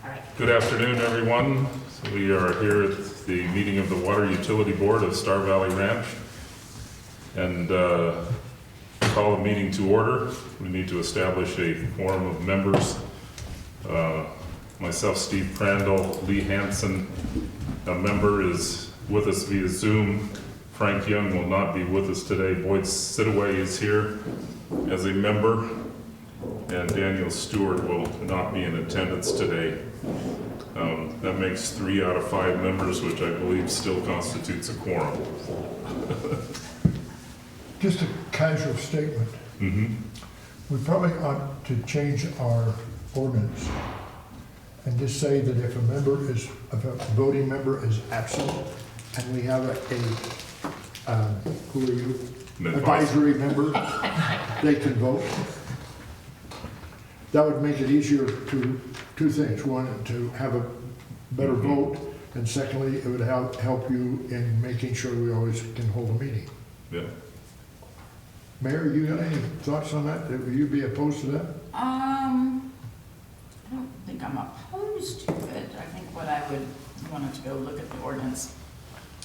right. Good afternoon, everyone. So we are here at the meeting of the Water Utility Board of Star Valley Ranch. And call the meeting to order. We need to establish a quorum of members. Myself, Steve Crandall, Lee Hansen, a member, is with us via Zoom. Frank Young will not be with us today. Boyd Sidaway is here as a member. And Daniel Stewart will not be in attendance today. That makes 3 out of 5 members, which I believe still constitutes a quorum. Just a casual statement. Mm-hmm. We probably ought to change our ordinance and just say that if a voting member is absent and we have who are you? Advisory member, they can vote. That would make it easier to, 2 things. One, to have a better vote, and secondly, it would help you in making sure we always can hold a meeting. Yeah. Mayor, you got any thoughts on that? Would you be opposed to that? I don't think I'm opposed to it. I think what I would want to go look at the ordinance.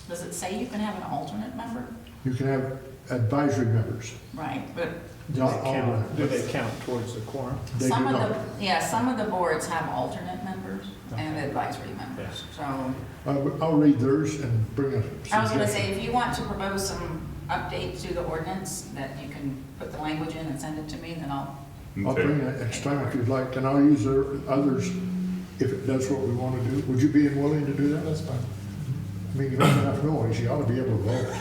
Does it say you can have an alternate member? You can have advisory members, Right, but not all. Do they count towards the quorum? They do some of not. some of the boards have alternate members and advisory members. So I'll read theirs and bring a I was gonna say, suggestion. if you want to propose some updates to the ordinance, that you can put the language in and send it to me, then I'll, I'll bring it next time if you'd like, and I'll use others if it does what we want to do. Would you be willing to do that? That's fine. I mean, you don't have enough noise, you ought to be able to vote.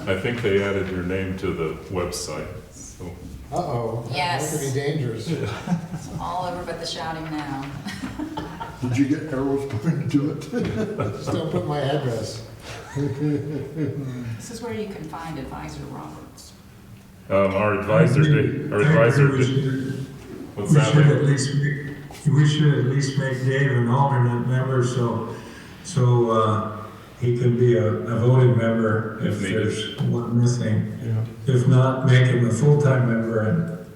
I think they added your name to the website. So Uh-oh. Yes. That could be dangerous. it's all over but the shouting now. Did you get arrows pointed to it? Still put my address. This is where you can find Advisor Roberts. our advisor, what's that? We should at least make Dave an alternate member, so he can be a voting member If if needed. there's one missing. Yeah. If not, make him a full-time member,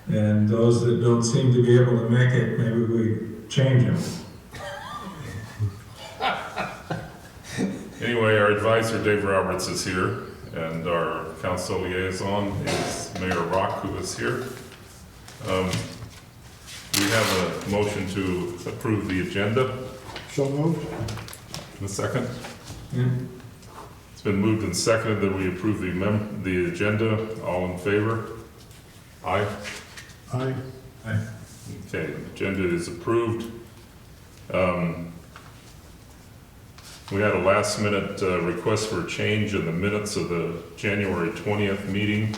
and those that don't seem to be able to make it, maybe we change him. Anyway, our advisor, Dave Roberts, is here, and our council liaison is Mayor Rock, who is here. We have a motion to approve the agenda. So moved? In a second. Yeah. It's been moved and seconded that we approve the agenda. All in favor? Aye. Aye. Okay, the agenda is approved. We had a last minute request for a change in the minutes of the January 20th meeting.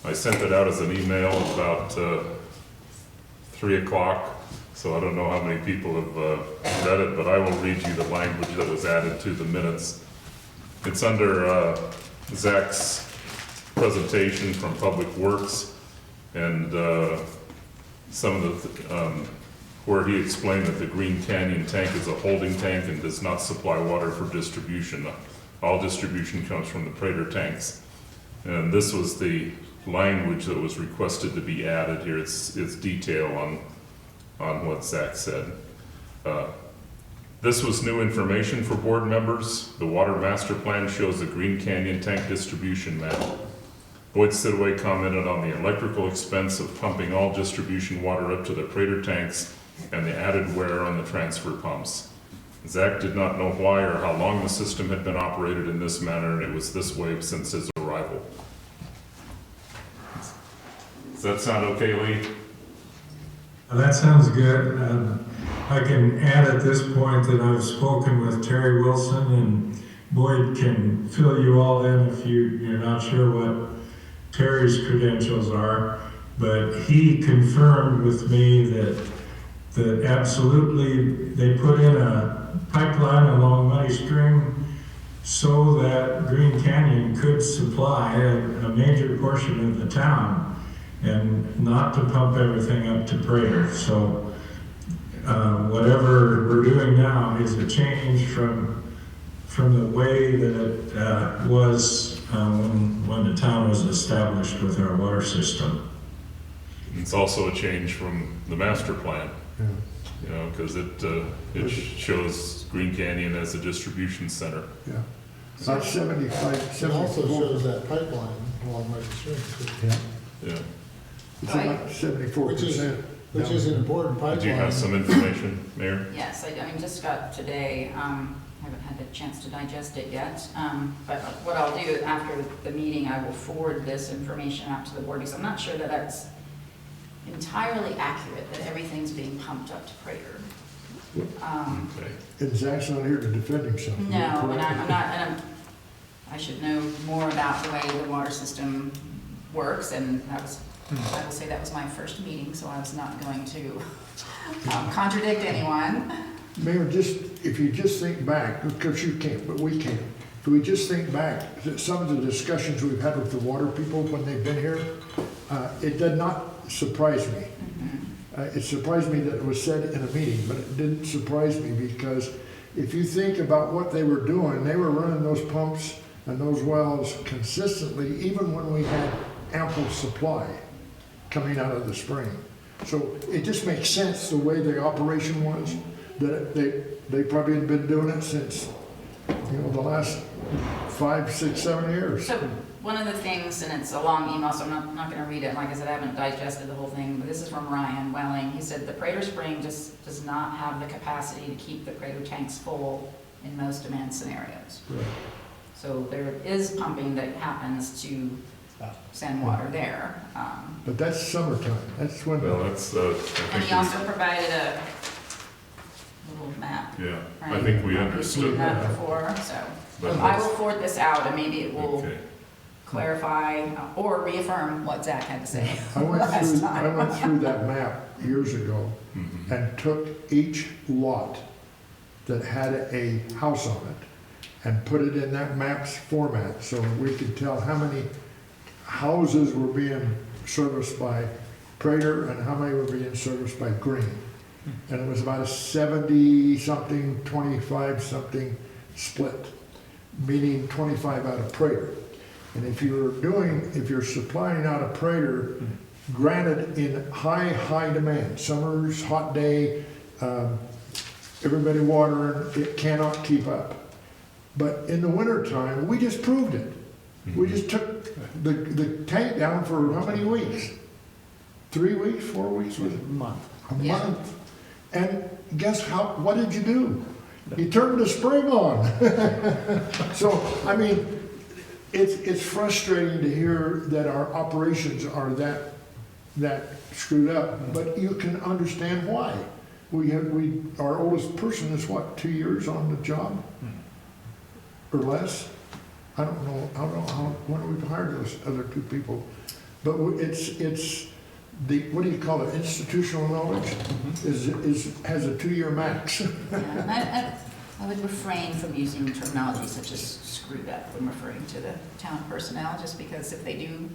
I sent it out as an email about 3 o'clock, so I don't know how many people have read it, but I will read you the language that was added to the minutes. It's under Zach's presentation from Public Works, and some of the, where he explained that the Green Canyon tank is a holding tank and does not supply water for distribution. All distribution comes from the Prater tanks. And this was the language that was requested to be added here. It's detail on what Zach said. This was new information for board members. The water master plan shows the Green Canyon tank distribution map. Boyd Sidaway commented on the electrical expense of pumping all distribution water up to the Prater tanks and the added wear on the transfer pumps. Zach did not know why or how long the system had been operated in this manner, and it was this way since his arrival. Does that sound okay, Lee? That sounds good. I can add at this point that I've spoken with Terry Wilson, and Boyd can fill you all in if you're not sure what Terry's credentials are, but he confirmed with me that absolutely they put in a pipeline along Muddy String so that Green Canyon could supply a major portion of the town and not to pump everything up to Prater. So whatever we're doing now is a change from the way that it was when the town was established with our water system. It's also a change from the master plan, Yeah. you know, because it shows Green Canyon as a distribution center. Yeah. About 75, It also 74. shows that pipeline along Michael Stream, too, Yeah, Yeah. it's about 74%. which is an important pipeline. Did you have some information, Mayor? Yes, I mean, just got today, haven't had a chance to digest it yet. But what I'll do after the meeting, I will forward this information out to the board, because I'm not sure that that's entirely accurate, that everything's being pumped up to Prater. Okay. And Zach's not here to defend himself. No, and I'm not, I should know more about the way the water system works, and I will say that was my first meeting, so I was not going to contradict anyone. Mayor, if you just think back, because you can't, but we can. If we just think back to some of the discussions we've had with the water people when they've been here, it did not surprise me. It surprised me that it was said in a meeting, but it didn't surprise me because if you think about what they were doing, they were running those pumps and those wells consistently, even when we had ample supply coming out of the spring. So it just makes sense the way the operation was, that they probably had been doing it since, the last 5, 6, 7 years. So one of the things, and it's a long email, so I'm not gonna read it, like I said, I haven't digested the whole thing, but this is from Ryan Welling. He said, the Prater Spring just does not have the capacity to keep the Prater tanks full in most demand scenarios. Right. So there is pumping that happens to send water there. But that's summertime, that's when, Well, that's, I And think he also provided a little map. yeah, I right? think we We've understood seen that that. before, so But I will forward this out, and maybe it will Okay. clarify or reaffirm what Zach had to say I went last through, time. I went through that map years ago Mhm. and took each lot that had a house on it and put it in that map's format so we could tell how many houses were being serviced by Prater and how many were being serviced by Green. And it was about a 70-something, 25-something split, meaning 25 out of Prater. And if you're supplying out of Prater, granted in high demand, summer's hot day, everybody watering, it cannot keep up. But in the wintertime, we just proved it. We just took the tank down for how many weeks? 3 weeks, 4 weeks, was it? Month. A Yeah. month. And guess what did you do? You turned the spring on. So, I mean, it's frustrating to hear that our operations are that screwed up, but you can understand why. Our oldest person is what, 2 years on the job? Or less? I don't know when we've hired those other 2 people. But it's what do you call it, institutional knowledge has a 2-year max. Yeah, and I would refrain from using terminology such as screwed up when referring to the town personnel, just because if they do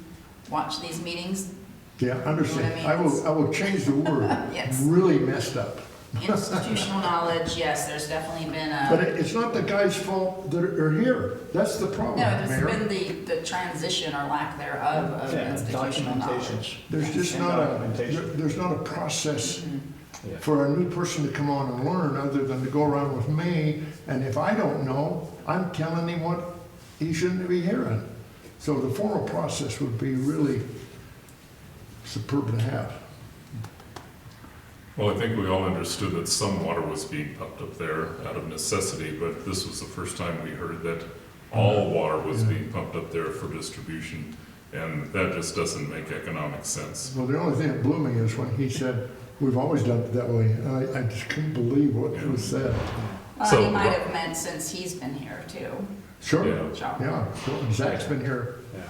watch these meetings, Yeah, understand. You know what I I will change the word. Yes. Really messed up. institutional knowledge, yes, there's definitely been But a, it's not the guy's fault that are here. That's the problem, no, there's Mayor. been the transition or lack thereof of Yeah, institutional documentation. knowledge. There's just And not a, documentation. there's not a process Mhm. Yeah. for a new person to come on and learn other than to go around with me. And if I don't know, I'm telling him what he shouldn't be hearing. So the formal process would be really superb to have. Well, I think we all understood that some water was being pumped up there out of necessity, but this was the first time we heard that all water was being pumped up there for distribution, and that just doesn't make economic sense. Well, the only thing that blew me is when he said, we've always done it that way. And I just couldn't believe what was said. Well, So- he might have meant since he's been here too, Sure, Yeah. so, yeah. So Zach's been here Yeah.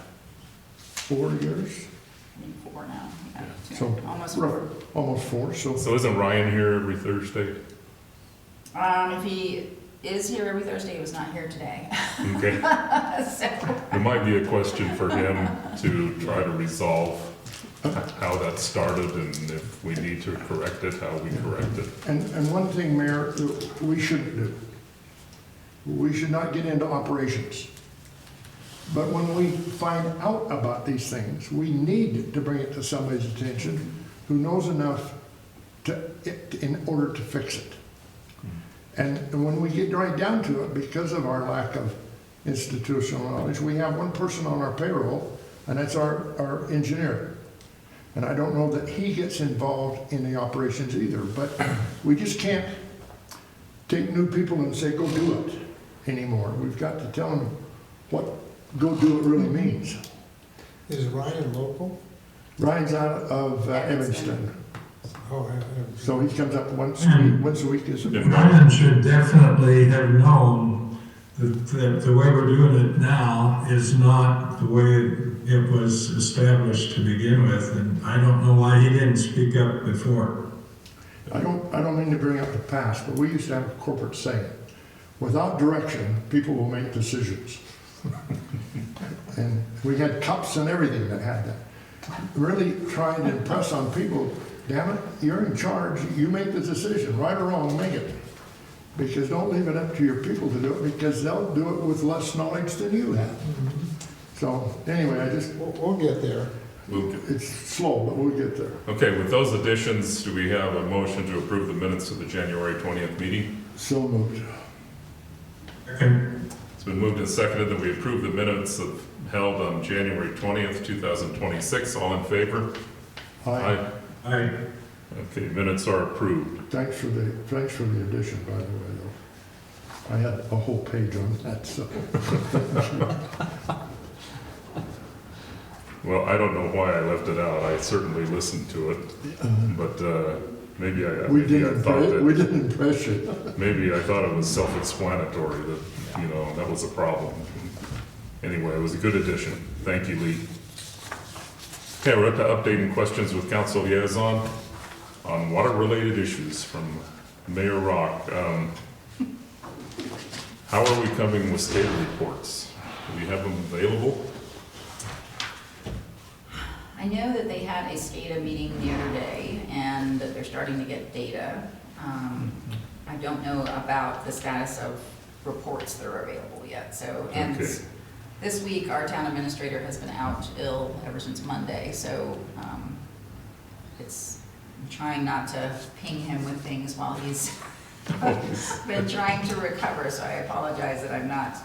4 years, I mean, 4 now, yeah, so almost rough- 4. almost 4, so. So isn't Ryan here every Thursday? If he is here every Thursday, he was not here today. Okay, So, there might be a question for him to try to resolve how that started, and if we need to correct it, how we correct it. And one thing, Mayor, that we shouldn't do, we should not get into operations. But when we find out about these things, we need to bring it to somebody's attention who knows enough in order to fix it. And when we get right down to it, because of our lack of institutional knowledge, we have one person on our payroll, and that's our engineer. And I don't know that he gets involved in the operations either, but we just can't take new people and say, go do it anymore. We've got to tell them what go do it really means. Is Ryan local? Ryan's out of Evanston. Evanston, Oh, so he comes up once a week. Is it? Ryan should definitely have known that the way we're doing it now is not the way it was established to begin with, and I don't know why he didn't speak up before. I don't mean to bring up the past, but we used to have a corporate saying, without direction, people will make decisions. And we had cups and everything that had that. Really try and impress on people, damn it, you're in charge, you make the decision, right or wrong, make it. Because don't leave it up to your people to do it, because they'll do it with less knowledge than you have. So anyway, we'll get there. it's slow, but we'll get there. Okay, with those additions, do we have a motion to approve the minutes of the January 20th meeting? So moved. And It's been moved and seconded that we approve the minutes held on January 20th, 2026. All in favor? Aye. I, Okay, minutes are approved. Thanks for the addition, by the way, though. I had a whole page on that, so. Well, I don't know why I left it out. I certainly listened to it, but maybe I thought We that, didn't impress you. maybe I thought it was self-explanatory that, you know, that was a problem. Anyway, it was a good addition. Thank you, Lee. Okay, we're up to updating questions with council liaison on water-related issues from Mayor Rock. How are we coming with SCADA reports? Do we have them available? I know that they had a SCADA meeting the other day, and that they're starting to get data. I don't know about the status of reports that are available yet, so, and Okay. this week, our town administrator has been out ill ever since Monday, so, I'm trying not to ping him with things while he's been trying to recover, so I apologize that I'm not,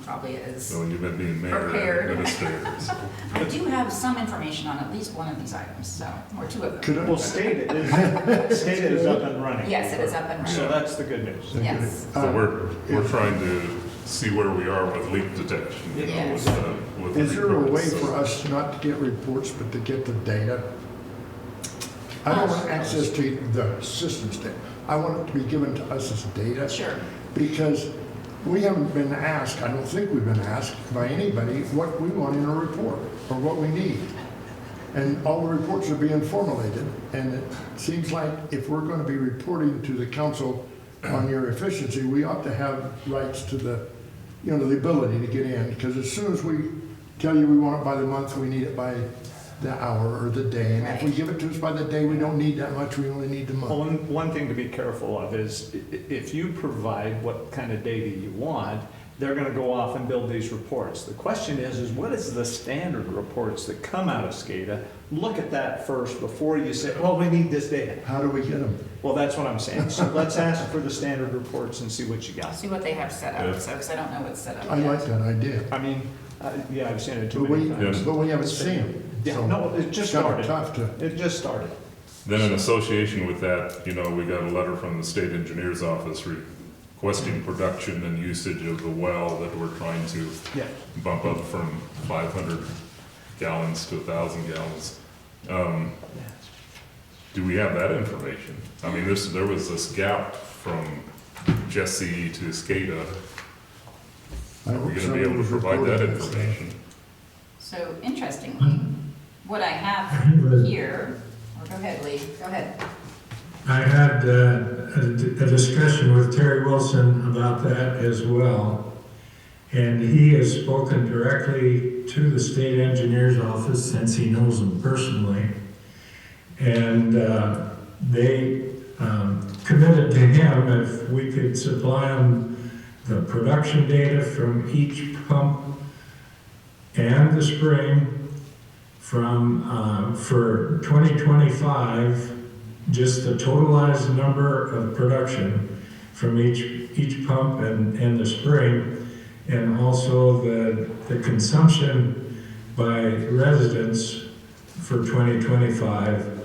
probably as, So you've been being mayor and Prepared. administrator. so. I do have some information on at least one of these items, so, or two of them. Could I? Well, SCADA is up and running. Yes, it is up and So running. that's the good news. Yes. So we're trying to see where we are with leak detection, you know, Yes. with the Is there a way reports, so. for us not to get reports, but to get the data? I don't want access to the system's data. I want it to be given to us as data. Sure. Because we haven't been asked, I don't think we've been asked by anybody what we want in a report or what we need. And all the reports are being formulated, and it seems like if we're going to be reporting to the council on your efficiency, we ought to have rights to the, you know, the ability to get in. Because as soon as we tell you we want it by the month, we need it by the hour or the day. And if we Right. give it to us by the day, we don't need that much, we only need the Well, month. one thing to be careful of is if you provide what kind of data you want, they're gonna go off and build these reports. The question is what is the standard reports that come out of SCADA? Look at that first before you say, well, we need this data. How do we get them? Well, that's what I'm saying. So let's ask for the standard reports and see what you I'll got. see what they have set Yeah. up, so, because I don't know what's set up I like yet. that idea. I mean, yeah, I've seen it too But many we, times. but we haven't seen them. Yeah, no, it just It's kind of started. tough to, It just started. Then in association with that, you know, we got a letter from the state engineer's office requesting production and usage of the well that we're trying to Yeah. bump up from 500 gallons to 1,000 gallons. Do we have that information? I mean, there was this gap from Jesse to SCADA. I Are we hope gonna be somebody able to was provide that reporting this. information? So interestingly, what I have here, or go ahead, Lee, go ahead. I had a discussion with Terry Wilson about that as well. And he has spoken directly to the state engineer's office since he knows them personally. And they committed to him if we could supply him the production data from each pump and the spring for 2025, just the totalized number of production from each pump and the spring, and also the consumption by residents for 2025,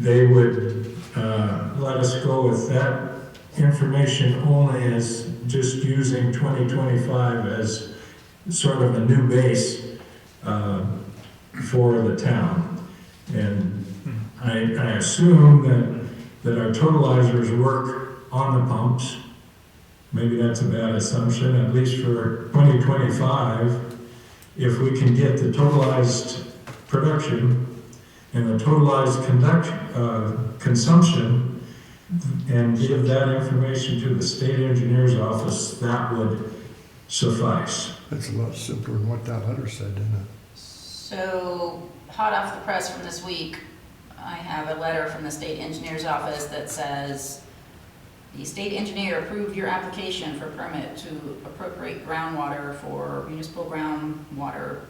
they would let us go with that information only as just using 2025 as sort of a new base for the town. And I assume that our totalizers work on the pumps. Maybe that's a bad assumption, at least for 2025. If we can get the totalized production and the totalized consumption and give that information to the state engineer's office, that would suffice. That's a lot simpler than what that letter said, isn't it? So, hot off the press from this week, I have a letter from the state engineer's office that says, the state engineer approved your application for permit to appropriate groundwater for municipal groundwater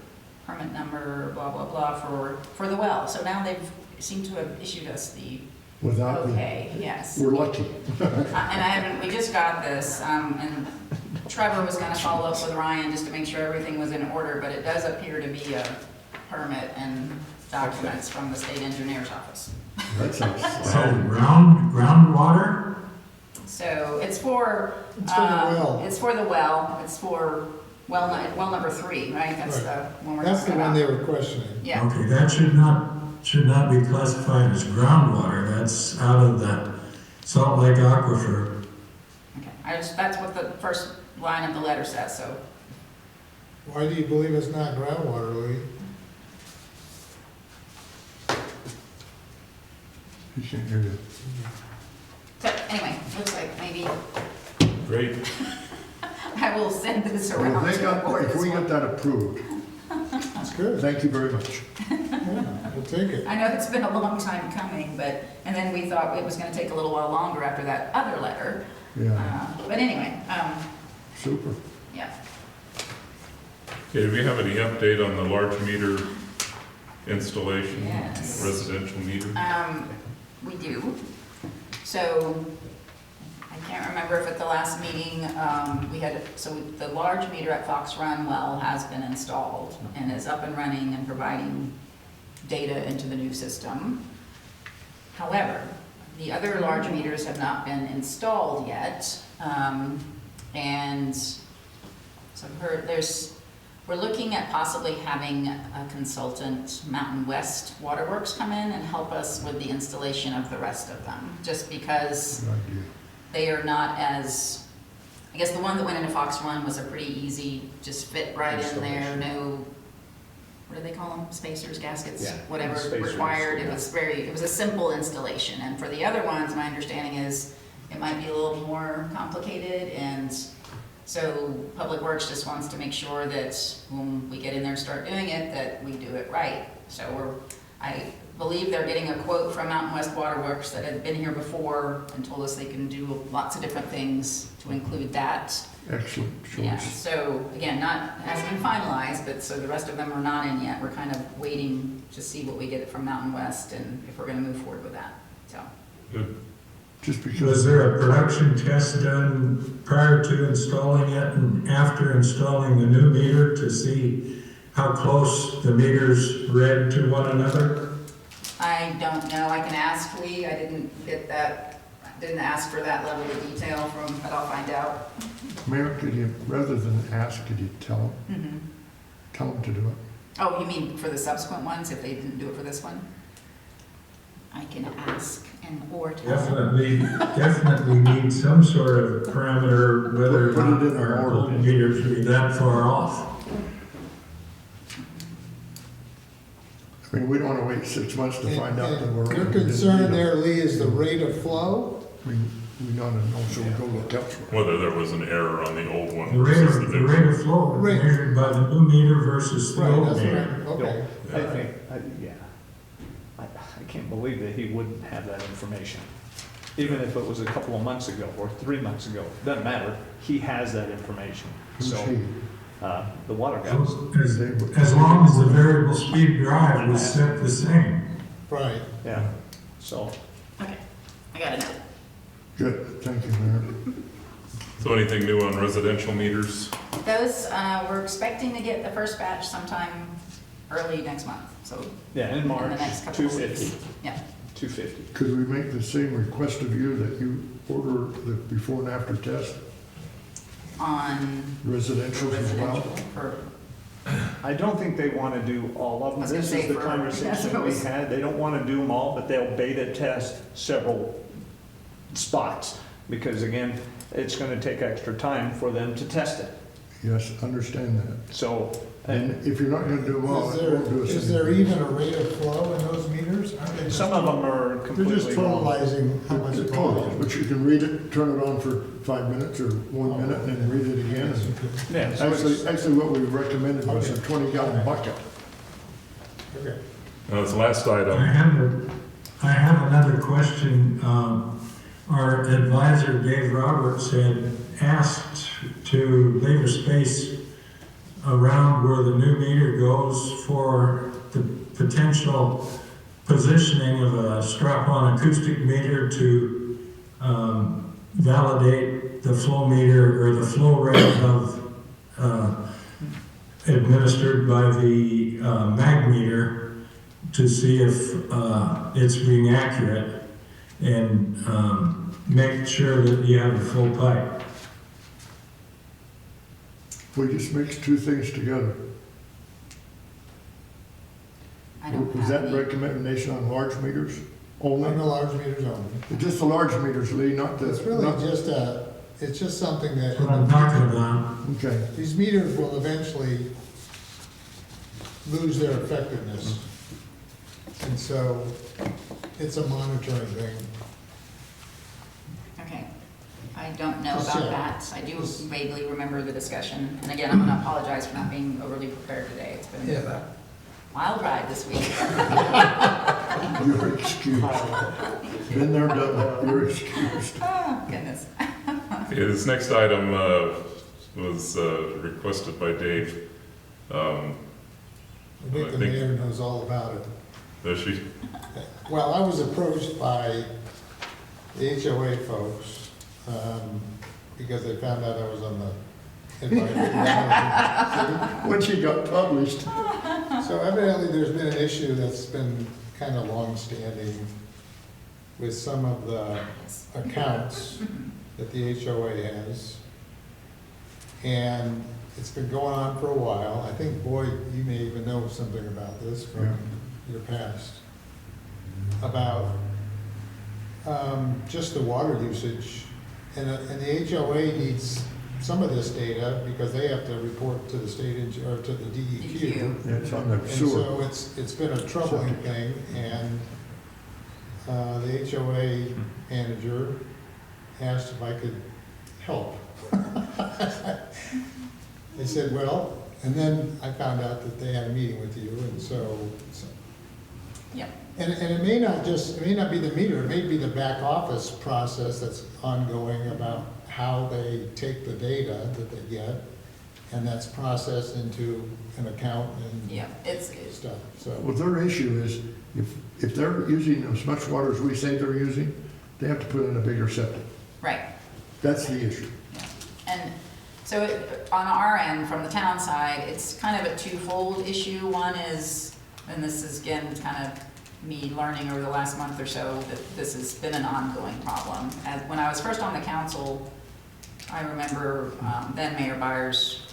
permit number, blah, blah, blah, for the well. So now they've seemed to have issued us the Without okay, yes. We're lucky. We just got this, and Trevor was gonna follow up with Ryan just to make sure everything was in order, but it does appear to be a permit and documents from the state engineer's office. That sounds, So groundwater? So it's for, It's for the well. it's for the well, it's for well number 3, right? That's the one we're That's the talking one about. they were questioning. Yeah, Okay, that should not be classified as groundwater. That's out of the Salt Lake Aquifer. okay. That's what the first line of the letter says, so. Why do you believe it's not groundwater, Lee? you can't hear you. So anyway, looks like maybe Great. I will send this Well, around if to the board if as we well. get that approved, That's good. thank you very much. Yeah, we'll take it. I know it's been a long time coming, and then we thought it was gonna take a little while longer after that other letter. Yeah, But anyway, super. yeah. Okay, do we have any update on the large meter installation? Yes. Residential meter? We do. So, I can't remember if at the last meeting, the large meter at Fox Run well has been installed and is up and running and providing data into the new system. However, the other large meters have not been installed yet. And so we're looking at possibly having a consultant, Mountain West Waterworks, come in and help us with the installation of the rest of them, just because Good idea. they are not as, I guess the one that went into Fox One was a pretty easy, just fit right in there, no, what do they call them, spacers, gaskets, Yeah, whatever spacers, required. yeah. It was a simple installation, and for the other ones, my understanding is it might be a little more complicated, and so Public Works just wants to make sure that when we get in there and start doing it, that we do it right. So I believe they're getting a quote from Mountain West Waterworks that had been here before and told us they can do lots of different things to include that. Excellent Yeah, choice. so again, hasn't been finalized, but so the rest of them are not in yet. We're kind of waiting to see what we get from Mountain West and if we're gonna move forward with that, so. Good. Just Was because, there a production test done prior to installing it and after installing the new meter to see how close the meters read to one another? I don't know, I can ask Lee, I didn't ask for that level of detail but I'll find out. Mayor, could you, rather than ask, could you tell Mhm. them to do it? Oh, you mean for the subsequent ones, if they didn't do it for this one? I can ask or tell. Definitely need some sort of parameter, whether or Put it not in our order. old meter should be that far off. I mean, we don't want to wait 6 months to find out that we're. Your concern there, Lee, is the rate of flow? We not know, so we go look elsewhere. Whether there was an error on the old one The rate versus of, the the new. rate of flow Rate. measured by the new meter versus the Right, old that's meter. right, okay. I think, yeah. I can't believe that he wouldn't have that information. Even if it was a couple of months ago or 3 months ago, doesn't matter, he has that information. Who's So he? the water guys. As long as the variable speed drive was set the same. Right. Yeah, so, Okay, I got it now. Good, thank you, Mayor. So anything new on residential meters? Those, we're expecting to get the first batch sometime early next month, so yeah, in in March, the next couple of 250, weeks. Yeah, 250. Could we make the same request of you that you order the before and after test, on residential as well? residential for, I don't think they want to do all of I them. was gonna This say is the for- conversation we had. They don't want to do them all, but they'll beta test several spots. Because again, it's going to take extra time for them to test it. Yes, understand that. So, And if you're not gonna do them all, Is it there, won't do us is any there good. even a rate of flow in those meters? Aren't they just- some of them are They're just completely wrong. totalizing how much It's flow. total, but you can read it, turn it on for 5 minutes or 1 minute, and then read it again. Yeah, so it's- Actually, what we recommended was a 20-gallon bucket. Okay. This last item, I have another question. Our advisor, Dave Roberts, had asked to leave a space around where the new meter goes for the potential positioning of a strap-on acoustic meter to validate the flow meter or the flow rate of administered by the mag meter to see if it's being accurate and make sure that you have a full pipe. We just mix two things together. I don't Was have that any. recommendation on large meters only? On the large meters only. Just the large meters, Lee, not the... It's really not- just it's just something that. That's what I'm talking about. Okay, These meters will eventually lose their effectiveness. And so it's a monitoring thing. Okay, I don't know Just about check. that. I do Just- vaguely remember the discussion. And again, I'm gonna apologize for not being overly prepared today. It's been a bit of a wild ride this week. you're excused. Been there, done that, you're excused. Oh, goodness. yeah, this next item was requested by Dave. I think the I think- mayor knows all about it. Does she? Well, I was approached by the HOA folks, because they found out I was on the advisory committee. When she got published, So evidently, there's been an issue that's been kind of long-standing with some of the accounts that the HOA has. And it's been going on for a while. I think, Boyd, you may even know something about this from your past. About just the water usage. And the HOA needs some of this data because they have to report to the state, or to the DEQ. it's on the And sewer. so it's been a troubling thing, and the HOA manager asked if I could help. I said, well, and then I found out that they had a meeting with you, and so. Yep. And it may not be the meter, it may be the back office process that's ongoing about how they take the data that they get, and that's processed into an account and Yeah, it's, stuff, so. Well, their issue is, if they're using as much water as we say they're using, they have to put in a bigger septic. right. That's the issue. Yeah. And so on our end, from the town side, it's kind of a twofold issue. One is, and this is again, kind of me learning over the last month or so, that this has been an ongoing problem. As when I was first on the council, I remember then Mayor Byers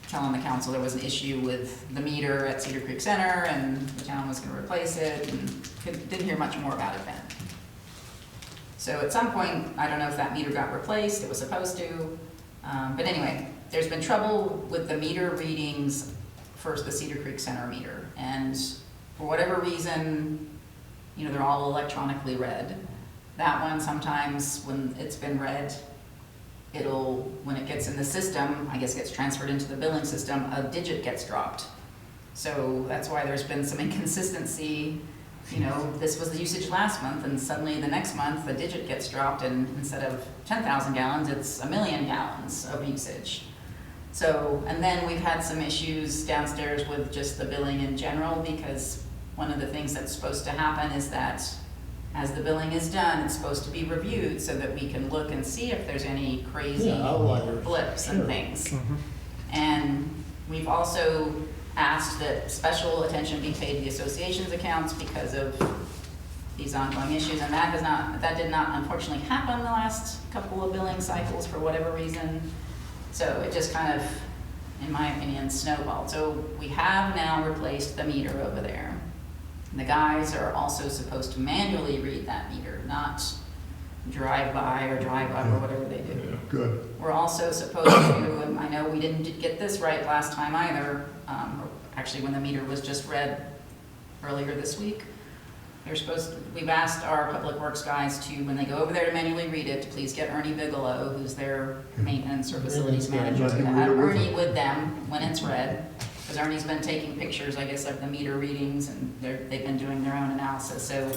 telling the council there was an issue with the meter at Cedar Creek Center and the town was gonna replace it, and didn't hear much more about it then. So at some point, I don't know if that meter got replaced, it was supposed to, but anyway, there's been trouble with the meter readings for the Cedar Creek Center meter, and for whatever reason, you know, they're all electronically read. That one, sometimes when it's been read, when it gets in the system, I guess gets transferred into the billing system, a digit gets dropped. So that's why there's been some inconsistency. You know, this was the usage last month, and suddenly the next month, the digit gets dropped, and instead of 10,000 gallons, it's 1 million gallons of usage. So, and then we've had some issues downstairs with just the billing in general, because one of the things that's supposed to happen is that as the billing is done, it's supposed to be reviewed so that we can look and see if there's any crazy Yeah, outliers. blips and Sure. things. And we've also asked that special attention be paid to the association's accounts because of these ongoing issues, and that did not unfortunately happen the last couple of billing cycles for whatever reason. So it just kind of, in my opinion, snowballed. So we have now replaced the meter over there. The guys are also supposed to manually read that meter, not drive by or drive up or whatever they do. Good. We're also supposed to, and I know we didn't get this right last time either, actually when the meter was just read earlier this week, we've asked our public works guys to, when they go over there to manually read it, to please get Ernie Bigelow, who's their maintenance or facilities manager, to have Ernie with them when it's read, because Ernie's been taking pictures, I guess, of the meter readings, and they've been doing their own analysis. So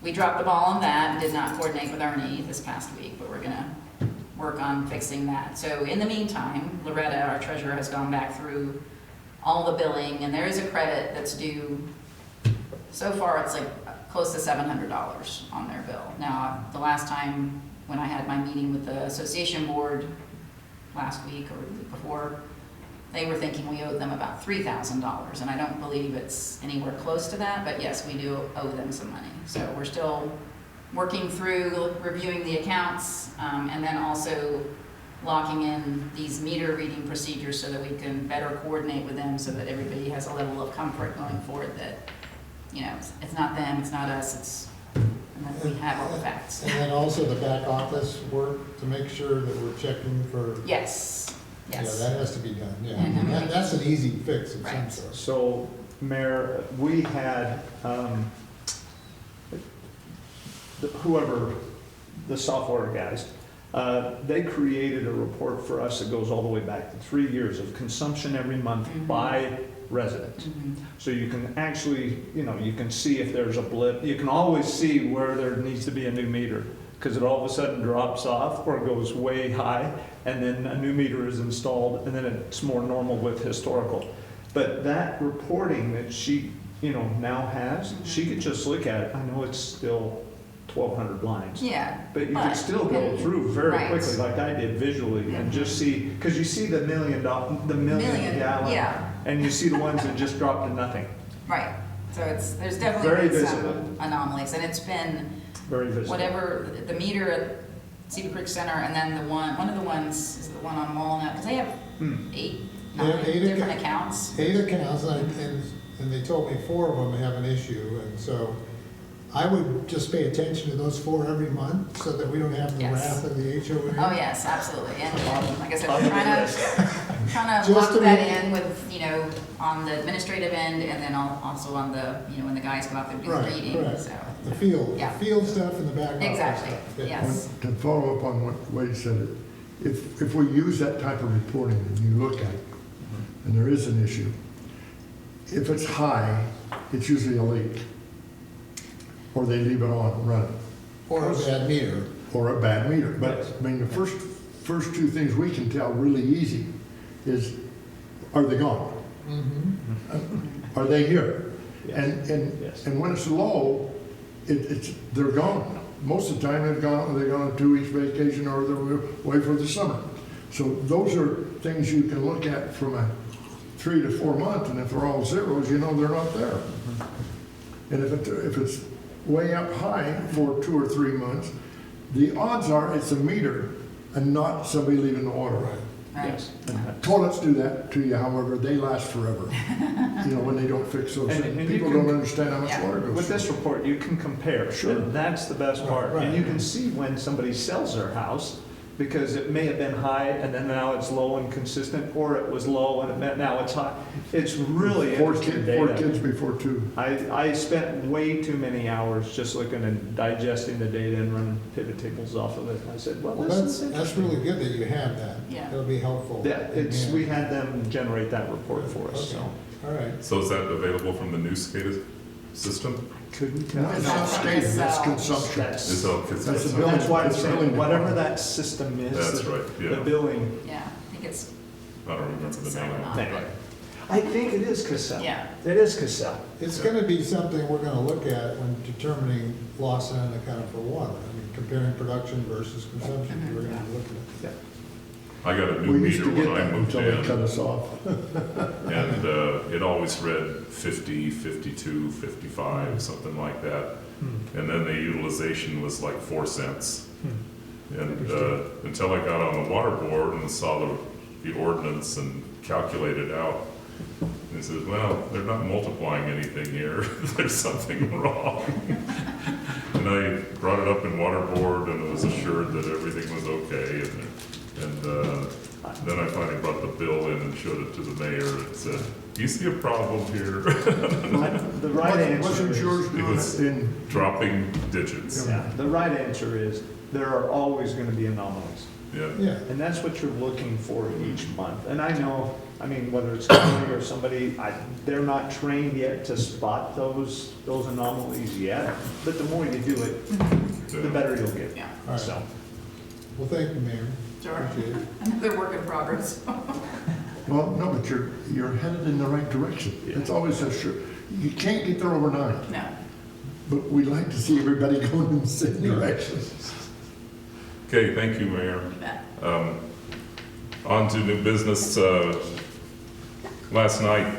we dropped the ball on that and did not coordinate with Ernie this past week, but we're gonna work on fixing that. So in the meantime, Loretta, our treasurer, has gone back through all the billing, and there is a credit that's due. So far, it's like close to $700 on their bill. Now, the last time when I had my meeting with the association board last week or the week before, they were thinking we owed them about $3,000, and I don't believe it's anywhere close to that, but yes, we do owe them some money. So we're still working through reviewing the accounts, and then also locking in these meter reading procedures so that we can better coordinate with them, so that everybody has a level of comfort going forward that, you know, it's not them, it's not us, and then we have all the facts. And then also the back office work to make sure that we're checking for, Yes, yeah, yes. that has to be done, yeah. Mhm. That's an easy fix of some Right. sort. So, Mayor, we had, whoever, the software guys, they created a report for us that goes all the way back to 3 years of consumption every month Mhm. by resident. Mhm. So you can actually, you know, you can see if there's a blip. You can always see where there needs to be a new meter, because it all of a sudden drops off or goes way high, and then a new meter is installed, and then it's more normal with historical. But that reporting that she, you know, now has, she could just look at it. I know it's still 1,200 lines. Yeah. But you can still go through very Right. quickly, like I did visually, and just see, because you see the million Million, gallon, yeah, and you see the ones that just dropped to nothing. right. So there's Very definitely been visible. some anomalies, and it's been Very visible. whatever, the meter at Cedar Creek Center, and then one of the ones is the one on Walnut, because they have Hmm. eight, They have 9 eight different accounts. accounts. 8 accounts, and they told me 4 of them have an issue, and so I would just pay attention to those 4 every month, so that we don't have the Yes. wrath of the HOA. Oh, yes, absolutely, and like I said, we're trying to Just lock to that make- in with, you know, on the administrative end, and then also on the, you know, when the guys go out there and do the Right, reading, correct. so. The field Yeah. stuff and the back office Exactly, stuff. Yeah. yes. To follow up on what Wade said, if we use that type of reporting and you look at it, and there is an issue, if it's high, it's usually a leak. Or they leave it on running, Or a bad meter. or a bad meter. But, Yes. I mean, the first two things we can tell really easy is, are they gone? Mm-hmm. Are they here? Yes. And Yes. when it's low, they're gone. Most of the time, they're gone on a 2 weeks vacation, or they're away for the summer. So those are things you can look at from a 3 to 4 month, and if they're all zeros, you know they're not there. And if it's way up high for 2 or 3 months, the odds are it's a meter and not somebody leaving the water. Right. Right. Yes. Toilets do that to you, however, they last forever. You know, when they don't fix those And things. you People can- don't understand how much Yeah. water goes With through. this report, you can compare. Sure. And that's the best Right, part. right. And you can see when somebody sells their house, because it may have been high and then now it's low and consistent, or it was low and now it's high. It's really Four interesting kids, 4 data. kids before 2. I spent way too many hours just looking and digesting the data and running pivot tables off of it. I said, well, Well, this is that's interesting. really good that you have that. Yeah. It'll be helpful. Yeah, we had them generate that report for us, so. Okay. All right. So is that available from the new SCADA system? Couldn't No, tell. it's No, not stated, that's so- consumption. That's, It's all, it's- That's a it's- billing. that's why I'm It's saying, billing whatever department. that system is. That's the- right, The yeah. billing, Yeah, I think it's I don't remember the So name we're of not- it. Anyway, I think it is Casella. Yeah. It is Casella. It's gonna be something we're gonna look at when determining loss and account for water. I mean, comparing production versus consumption, we're gonna be looking at that. I got a new We used meter to get when I that moved until they cut in, us off. and it always read 50, 52, 55, something like that. And then the utilization was like 4 cents. And until I got on the water board and saw the ordinance and calculated out, it says, well, they're not multiplying anything here. There's something wrong. And I brought it up in water board and was assured that everything was okay. And then I finally brought the bill in and showed it to the mayor and said, you see a problem here? The right answer Wasn't is, yours It doing was- it in, Dropping digits. yeah, the right answer is, there are always gonna be anomalies. Yeah. Yeah, And that's what you're looking for each month. And I know, I mean, whether it's county or somebody, they're not trained yet to spot those anomalies yet. But the more you do it, the better you'll get. Yeah, all right. So, Well, thank you, Mayor. sure. Appreciate it. Another work in progress. well, no, but you're headed in the right direction. It's always a sure, you can't get there overnight, No. but we like to see everybody going in the same direction. Okay, thank you, Mayor. You bet. On to new business. Last night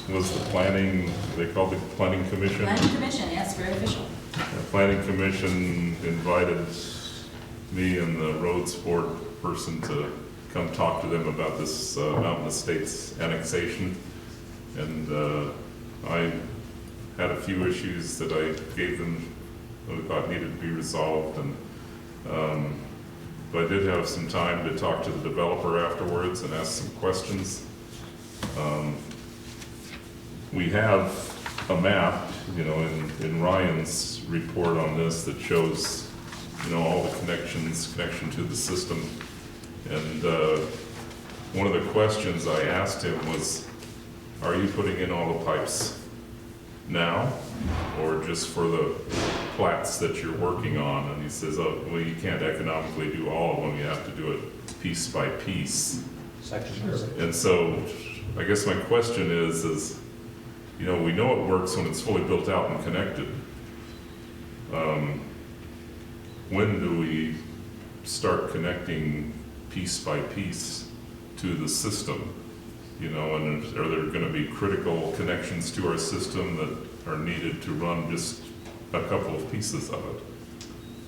was the planning, they called it planning commission. Planning Commission, yes, very official. The planning commission invited me and the roads board person to come talk to them about this Mountain Estates annexation. And I had a few issues that I gave them that I thought needed to be resolved. And but I did have some time to talk to the developer afterwards and ask some questions. We have a map, you know, in Ryan's report on this that shows, you know, all the connection to the system. And one of the questions I asked him was, are you putting in all the pipes now, or just for the plats that you're working on? And he says, oh, well, you can't economically do all of them, you have to do it piece by piece. And so, I guess my question is, you know, we know it works when it's fully built out and connected. When do we start connecting piece by piece to the system? You know, and are there gonna be critical connections to our system that are needed to run just a couple of pieces of it?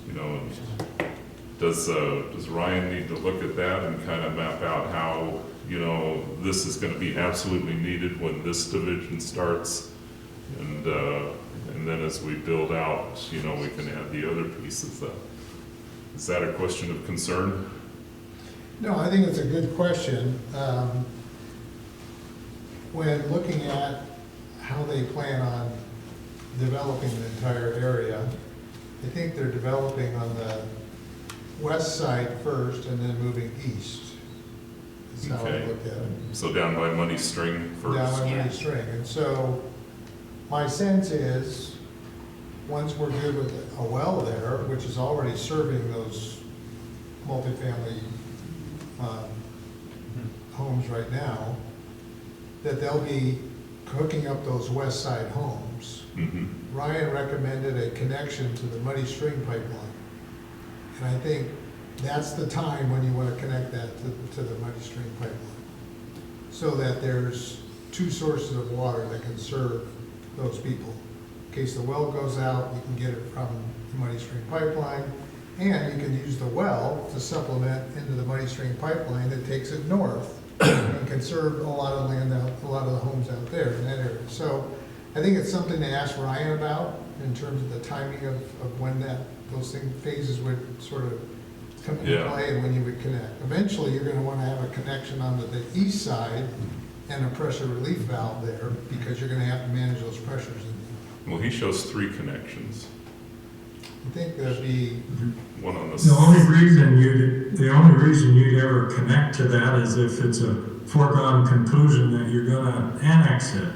You know, and does Ryan need to look at that and kind of map out how, you know, this is gonna be absolutely needed when this division starts? And then as we build out, you know, we can add the other pieces up. Is that a question of concern? No, I think it's a good question. When looking at how they plan on developing the entire area, I think they're developing on the west side first and then moving east. That's how I Okay. look at it. So down by Money String first? Down on Yeah. Main String. And so my sense is, once we're good with a well there, which is already serving those multifamily homes right now, that they'll be hooking up those west side homes. Mm-hmm. Ryan recommended a connection to the Muddy String pipeline. And I think that's the time when you want to connect that to the Muddy String pipeline. So that there's two sources of water that can serve those people. In case the well goes out, you can get it from the Muddy String pipeline, and you can use the well to supplement into the Muddy String pipeline that takes it north and can serve a lot of land out, a lot of the homes out there in that area. So I think it's something to ask Ryan about in terms of the timing of when those phases would sort of come into Yeah. play and when you would connect. Eventually, you're gonna wanna have a connection onto the east side and a pressure relief valve there, because you're gonna have to manage those pressures. Well, he shows 3 connections. I think that'd be, One on the. The only reason you'd ever connect to that is if it's a foregone conclusion that you're gonna annex it.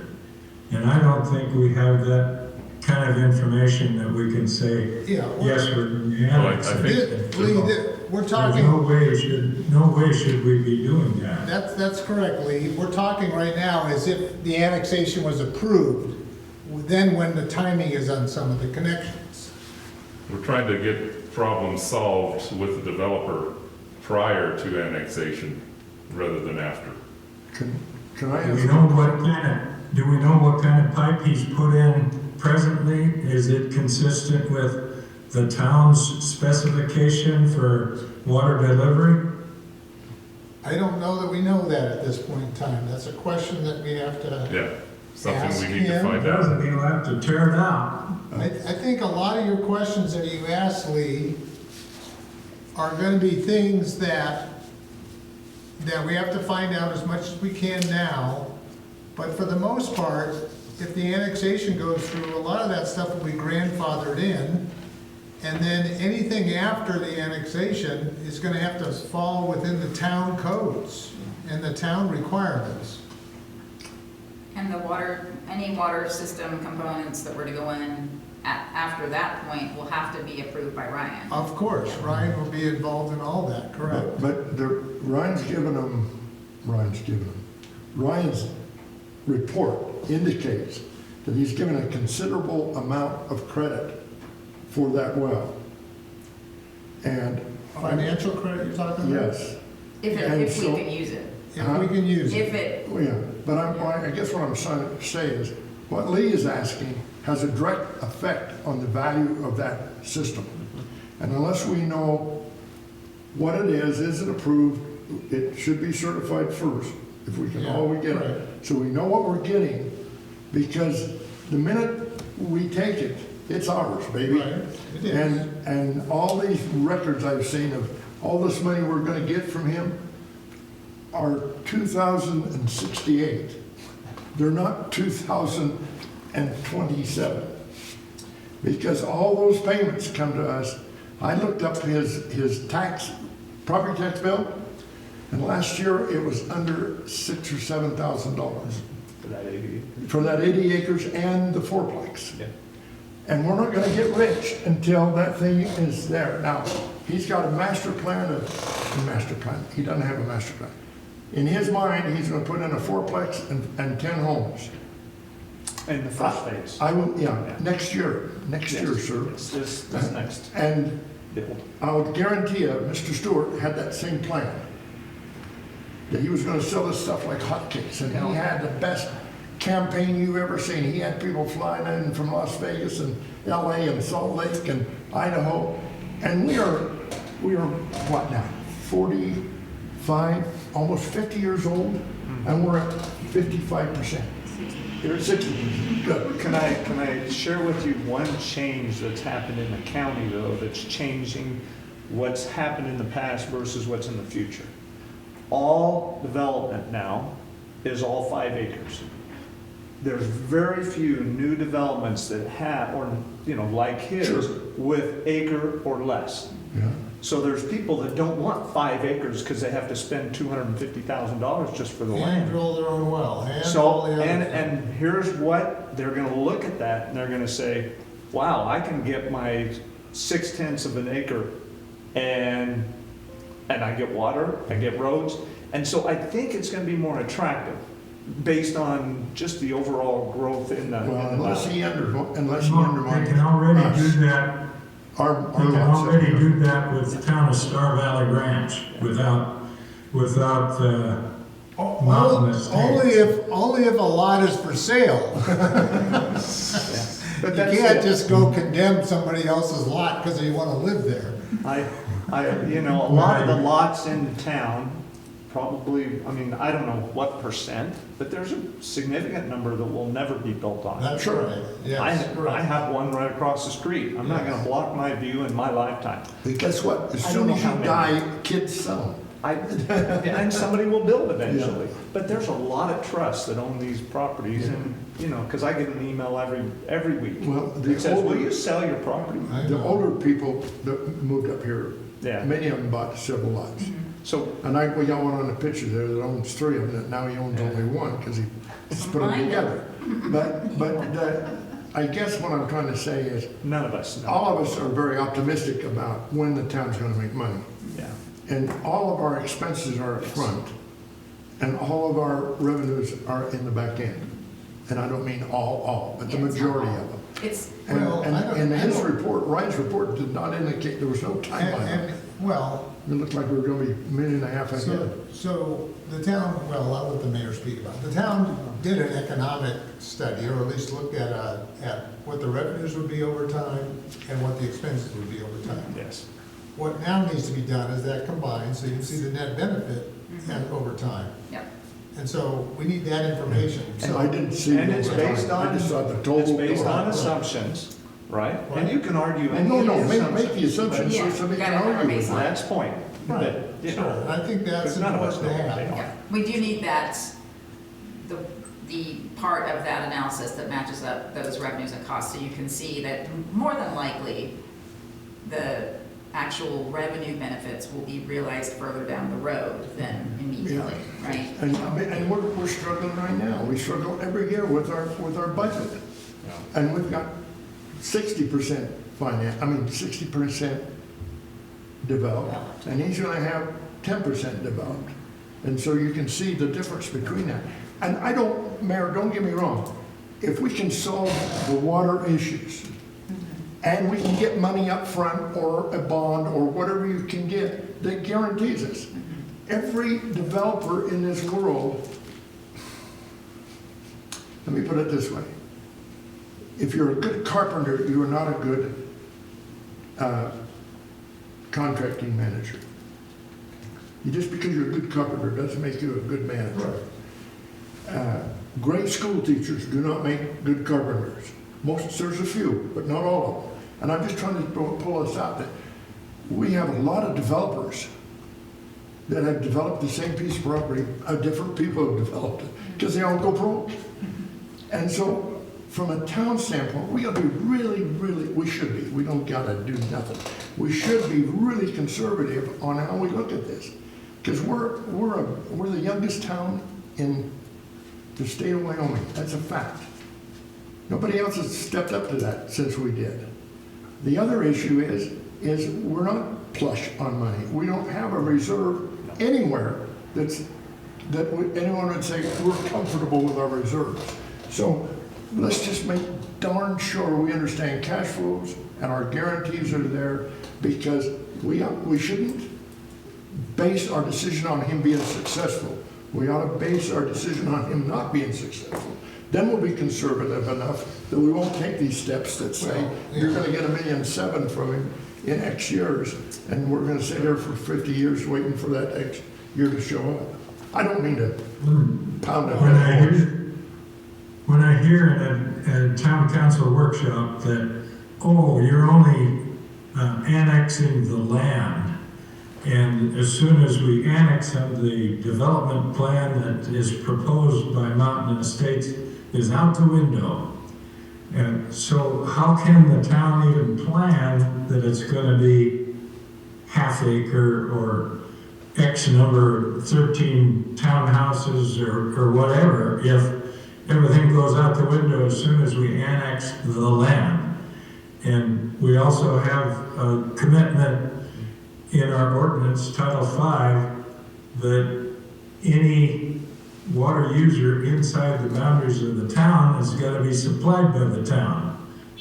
And I don't think we have that kind of information that we can say, yeah. yes, we're gonna Well, I annex think- it. Lee, we're There's talking, no way should we be doing that. that's correct, Lee. We're talking right now as if the annexation was approved, then when the timing is on some of the connections. We're trying to get problems solved with the developer prior to annexation rather than after. Can I Do we ask? know what kind of pipe he's put in presently? Is it consistent with the town's specification for water delivery? I don't know that we know that at this point in time. That's a question that we have to, Yeah, something Ask we need to him. find Doesn't, out. he'll have to tear it out. I think a lot of your questions that you asked, Lee, are gonna be things that we have to find out as much as we can now. But for the most part, if the annexation goes through, a lot of that stuff will be grandfathered in. And then anything after the annexation is gonna have to fall within the town codes and the town requirements. And the water, any water system components that were to go in after that point will have to be approved by Ryan. Of course, Ryan will be involved in all that, correct? But Ryan's report indicates that he's given a considerable amount of credit for that well. And. Financial credit you're talking about? Yes, If And we so- can use it. If we can use it. If it, well, yeah, but I guess what I'm trying to say is, what Lee is asking has a direct effect on the value of that system. And unless we know what it is it approved, it should be certified first, if we can Yeah, all we get right. it. So we know what we're getting, because the minute we take it, it's ours, baby. Right, it is. And all these records I've seen of all this money we're gonna get from him are 2068. They're not 2027. Because all those payments come to us. I looked up his property tax bill, and last year it was under $6,000 or $7,000 For that 80. for that 80 acres and the fourplex. Yeah. And we're not gonna get rich until that thing is there. Now, he's got a master plan, he doesn't have a master plan. In his mind, he's gonna put in a fourplex and 10 homes. In the first phase. I will, next year, sir. Yes, this next And build. I would guarantee you, Mr. Stewart had that same plan. That he was gonna sell this stuff like hotcakes, and he had the best campaign you've ever seen. He had people flying in from Las Vegas and LA and Salt Lake and Idaho. And we are what now, 45, almost 50 years old, and we're at 55%. Here's 60%, good. Can I share with you one change that's happened in the county, though, that's changing what's happened in the past versus what's in the future? All development now is all 5 acres. There's very few new developments that have, or, like his, Sure. with acre or less. Yeah. So there's people that don't want 5 acres because they have to spend $250,000 just for the And land. drill their own well, and all So, the other. and here's what, they're gonna look at that and they're gonna say, wow, I can get my 6/10 of an acre and I get water, I get roads. And so I think it's gonna be more attractive based on just the overall growth in the. Well, in the unless he They undermines can already do us. that, Our they can lots. already do that with the town of Star Valley Ranch without mountainous Only if a lot is for sale. But You that's can't it. just go condemn somebody else's lot because you want to live there. A lot of the lots in town, probably, I don't know what percent, but there's a significant number that will never be built on. That's Sure. right, I yes. have one right across the street. I'm not Yes. gonna block my view in my lifetime. Because what, as I soon don't as know you how die, many. kids sell them. And somebody will build eventually. Yeah. But there's a lot of trusts that own these properties and, because I get an email every week. Well, the That says, will older- you sell your property? I The know. older people that moved up here, Yeah. many of them bought several lots. So, And we got one on the picture there that owns 3 of them, that now he owns only one because he just put them Combined. together. But I guess what I'm trying to say is, None of us know. all of us are very optimistic about when the town's gonna make money. Yeah. And all of our expenses are up front, and all of our revenues are in the back end. And I don't mean all, but the Yeah, it's not majority all. of them. It's, And, Well, I don't- and I his don't- report, Ryan's report did not indicate, there was no timeline. on it. Well, It looked like we were gonna be a million and a half so, ahead. so the town, well, I'll let the mayor speak about it. The town did an economic study, or at least looked at what the revenues would be over time and what the expenses would be over time. Yes. What now needs to be done is that combined, so you can see the net benefit and over time. yep. And so we need that information. So I didn't see. And it it's over time. based I on, just saw the total. it's based on total. assumptions, right? And you can argue any No, of no, the make the assumptions Yeah, so somebody you can gotta have a argue with baseline. it. That's point. Right, But, you sure, know, and I think that's because none of us important know to what they have. are. Yeah, we do need that, the part of that analysis that matches up those revenues and costs, so you can see that more than likely, the actual revenue benefits will be realized further down the road than immediately, right? And we're struggling right now. We struggle every year with our budget. And we've got 60% finance, 60% developed. And he's gonna have 10% developed. And so you can see the difference between that. And Mayor, don't get me wrong, if we can solve the water issues, and we can get money up front or a bond or whatever you can get, that guarantees us. Every developer in this world, let me put it this way. If you're a good carpenter, you are not a good contracting manager. Just because you're a good carpenter doesn't make you a good manager. Great school teachers do not make good carpenters. There's a few, but not all of them. And I'm just trying to pull us out that we have a lot of developers that have developed the same piece of property, different people have developed it, because they all go broke. And so, from a town standpoint, we gotta be we should be, we don't gotta do nothing. We should be really conservative on how we look at this. Because we're the youngest town in the state of Wyoming, that's a fact. Nobody else has stepped up to that since we did. The other issue is we're not plush on money. We don't have a reserve anywhere anyone would say we're comfortable with our reserves. So let's just make darn sure we understand cash flows and our guarantees are there, because we shouldn't base our decision on him being successful. We ought to base our decision on him not being successful. Then we'll be conservative enough that we won't take these steps that say, Well, yeah. you're gonna get $1.7 million from him in X years, and we're gonna sit there for 50 years waiting for that X year to show up. I don't mean to pound a When I hear in a town council workshop that, oh, you're only annexing the land, and as soon as we annex them, the development plan that is proposed by Mountain Estates is out the window. And so how can the town even plan that it's gonna be half acre or X number, 13 townhouses or whatever, if everything goes out the window as soon as we annex the land? And we also have a commitment in our ordinance, Title V, that any water user inside the boundaries of the town has got to be supplied by the town.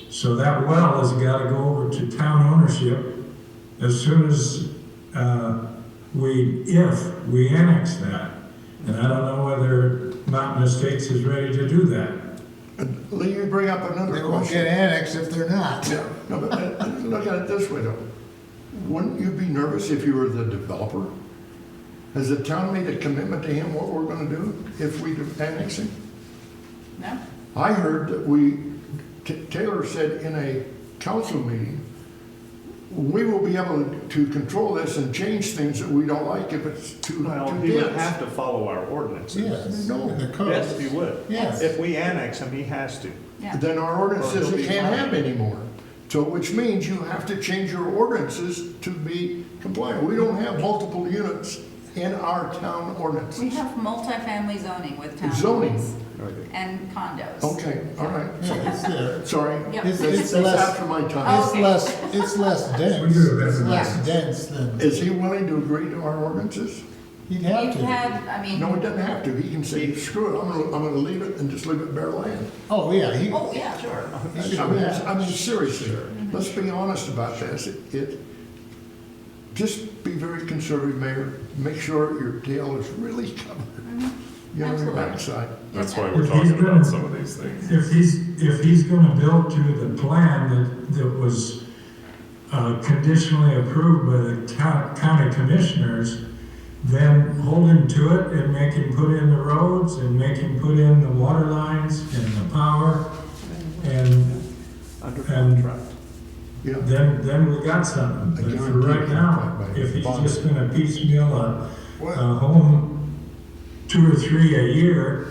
So that well has got to go over to town ownership as soon as if we annex that. And I don't know whether Mountain Estates is ready to do that. Let me bring up another They won't question. get annexed if they're not. Yeah, no, but look at it this way though. Wouldn't you be nervous if you were the developer? Has the town made a commitment to him what we're gonna do if we do annex him? No? I heard that Taylor said in a council meeting, we will be able to control this and change things that we don't like if it's too Well, he would dense. have to follow our ordinances. Yes, No. in the code. Yes, he would. Yes. If we annex him, he has to. Yeah. Then our ordinance Or says he'll you be can't fined. have any more. So, which means you have to change your ordinances to be compliant. We don't have multiple units in our town ordinance? We have multifamily zoning with Zoning. townhomes and condos. Okay, all right. Yeah, it's there. Sorry. Yep. It's- That's it's that's less- after my time. Oh, It's okay. less dense. We do a better It's job. less dense than, Is he willing to agree to our ordinances? he'd have We've to. had, I mean. No, he doesn't have to. He can say, screw it, I'm gonna leave it and just leave it bare land. Oh, yeah, Oh, yeah, sure. I mean, seriously, let's be honest about this. Just be very conservative, Mayor. Make sure your tail is really covered. You know, your Absolutely. backside. That's why we're talking about some of these things. If he's gonna build to the plan that was conditionally approved by the county commissioners, then hold him to it and make him put in the roads and make him put in the water lines and the power. And Under And- contract. Yeah. then we got something. But for right now, if he's just gonna piecemeal a home 2 or 3 a year,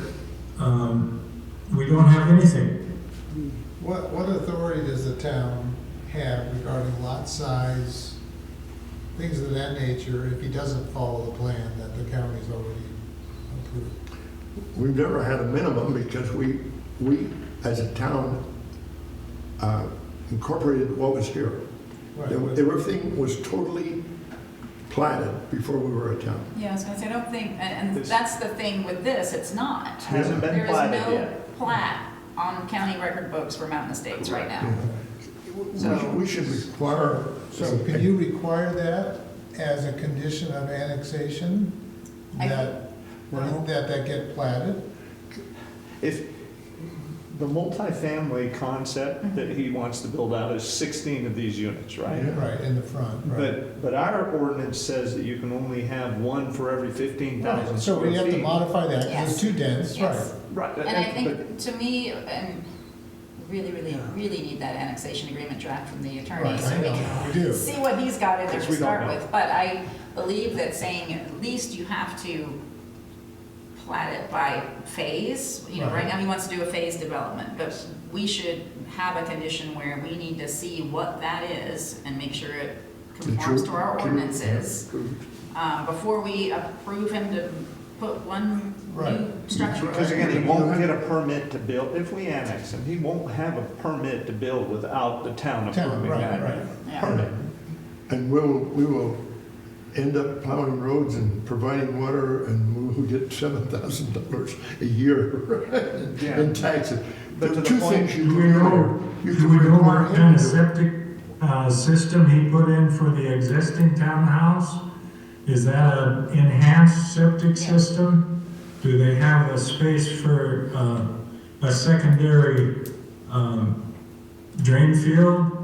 we don't have anything. What authority does the town have regarding lot size, things of that nature, if he doesn't follow the plan that the county's already approved? We've never had a minimum because we, as a town, incorporated what was here. Right. Everything was totally platted before we were a town. Yeah, I was gonna say, I don't think, and This- that's the thing with this, it's not. Hasn't been There is platted no yet. plat on county record books for Mountain Estates right now. We should require. So can you require that as a condition of annexation, I- that get platted? If, the multifamily concept that he wants to build out is 16 of these units, right? Yeah. Right, in the front, right. But our ordinance says that you can only have one for every 15,000 So we have square to feet. modify that, because it's too dense, right? Yes. Right. And I but- think, to me, and really need that annexation agreement draft from the attorney, Right, so I we know, can we do. see what he's got in there Because to we don't start know. with. But I believe that saying at least you have to plat it by phase, you know, Right. right now he wants to do a phase development, but we should have a condition where we need to see what that is and make sure it conforms to our ordinances, before we approve him to put one new Right. structure. Because again, he won't get a permit to build, if we annex him, he won't have a permit to build without the town Town, approving right, that right. Yeah. permit. And we will end up plowing roads and providing water, and we'll get $7,000 a year Yeah. in taxes. But to The the two point- things you Do we can know, do, you do can we know require what kind him of to. septic system he put in for the existing townhouse? Is that an enhanced septic Yeah. system? Do they have a space for a secondary drain field?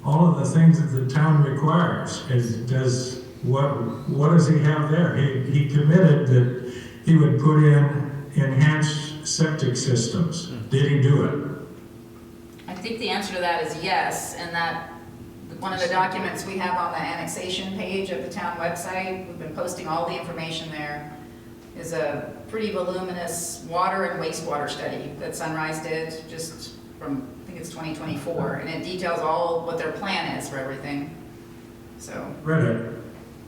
All of the things that the town requires. What does he have there? He committed that he would put in enhanced septic systems. Did he do it? I think the answer to that is yes, and that, one of the documents we have on the annexation page of the town website, we've been posting all the information there, is a pretty voluminous water and wastewater study that Sunrise did, just from, I think it's 2024, and it details all what their plan is for everything, so. Read it.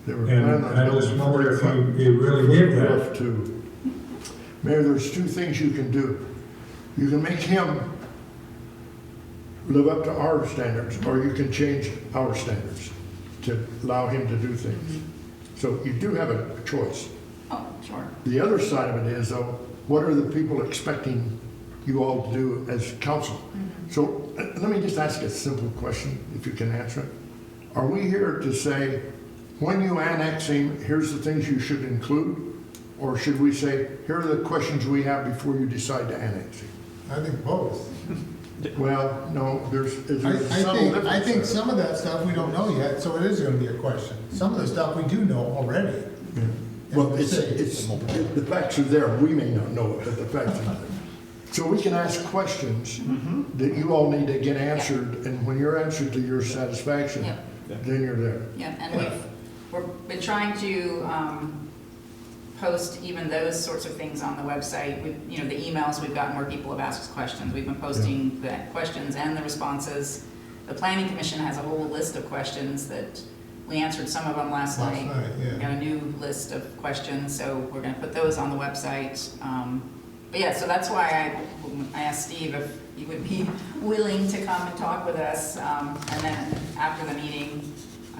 They were And planning on I just building wonder if 45 he really did that. roof too. Mayor, there's two things you can do. You can make him live up to our standards, or you can change our standards to allow him to do things. So you do have a choice. Oh, sure. The other side of it is, though, what are the people expecting you all to do as council? So let me just ask a simple question, if you can answer it. Are we here to say, when you annex him, here's the things you should include? Or should we say, here are the questions we have before you decide to annex him? I think both. Well, no, there's a I subtle think, difference I think there. some of that stuff we don't know yet, so it is gonna be a question. Some of the stuff we do know already. Yeah. Well, the facts are there, we may not know it, but the facts are there. So we can ask questions that you all need to get answered, and when you're answered to your satisfaction, Yep. then you're there. Yeah, and we've been trying to post even those sorts of things on the website. You know, the emails we've gotten where people have asked us questions. We've been posting the questions and the responses. The Planning Commission has a whole list of questions that we answered some of them last night. yeah. Got a new list of questions, so we're gonna put those on the website. But yeah, so that's why I asked Steve if he would be willing to come and talk with us, and then after the meeting,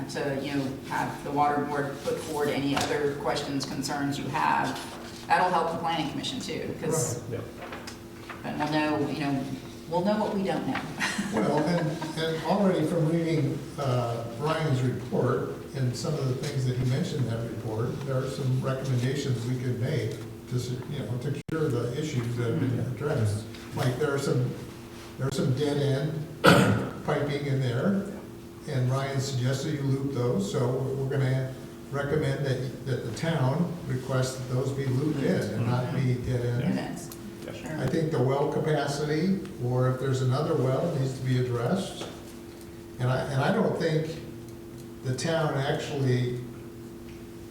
to, you know, have the water board put forward any other questions, concerns you have. That'll help the planning commission too, because Yep. then we'll know, you know, we'll know what we don't know. Well, and already from reading Ryan's report and some of the things that he mentioned in that report, there are some recommendations we could make to, you know, to cure the issues that have been addressed. Like there's some dead end piping in there, and Ryan suggested you loop those, so we're gonna recommend that the town request that those be looped in and not be dead end. And that's, Yes. sure. I think the well capacity, or if there's another well, needs to be addressed. And I don't think the town actually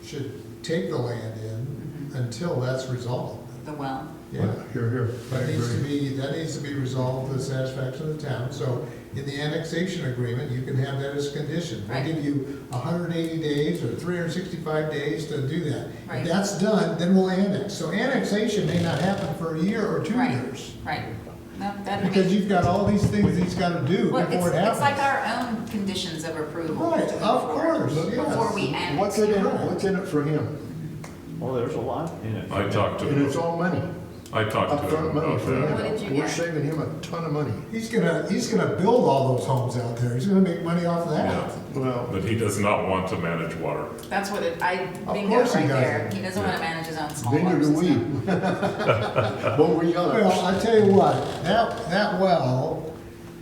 should take the land in until that's resolved. The well. Yeah, Here, I that needs to agree. that needs to be resolved to the satisfaction of the town. So in the annexation agreement, you can have that as a condition. We'll Right. give you 180 days or 365 days to do that. Right. If that's done, then we'll annex. So annexation may not happen for a year or 2 Right. years. Right. No, that Because you've got all these things he's gotta do Well, before it happens. it's like our own conditions of approval. Right, to move of forward, course, yes. Before we annex. What's in it for him? Well, there's a lot in it. I talked to And it's him, all money, I talked to him upfront money about for that. What did him. you We're get? saving him a ton of money. He's gonna build all those homes out there. He's gonna make money off of that. Yeah. Well, But he does not want to manage water. That's what it, I, bingo course he right there. doesn't. He doesn't want to manage his own small neither water do we. system. But we got Well, it. I tell you what, that well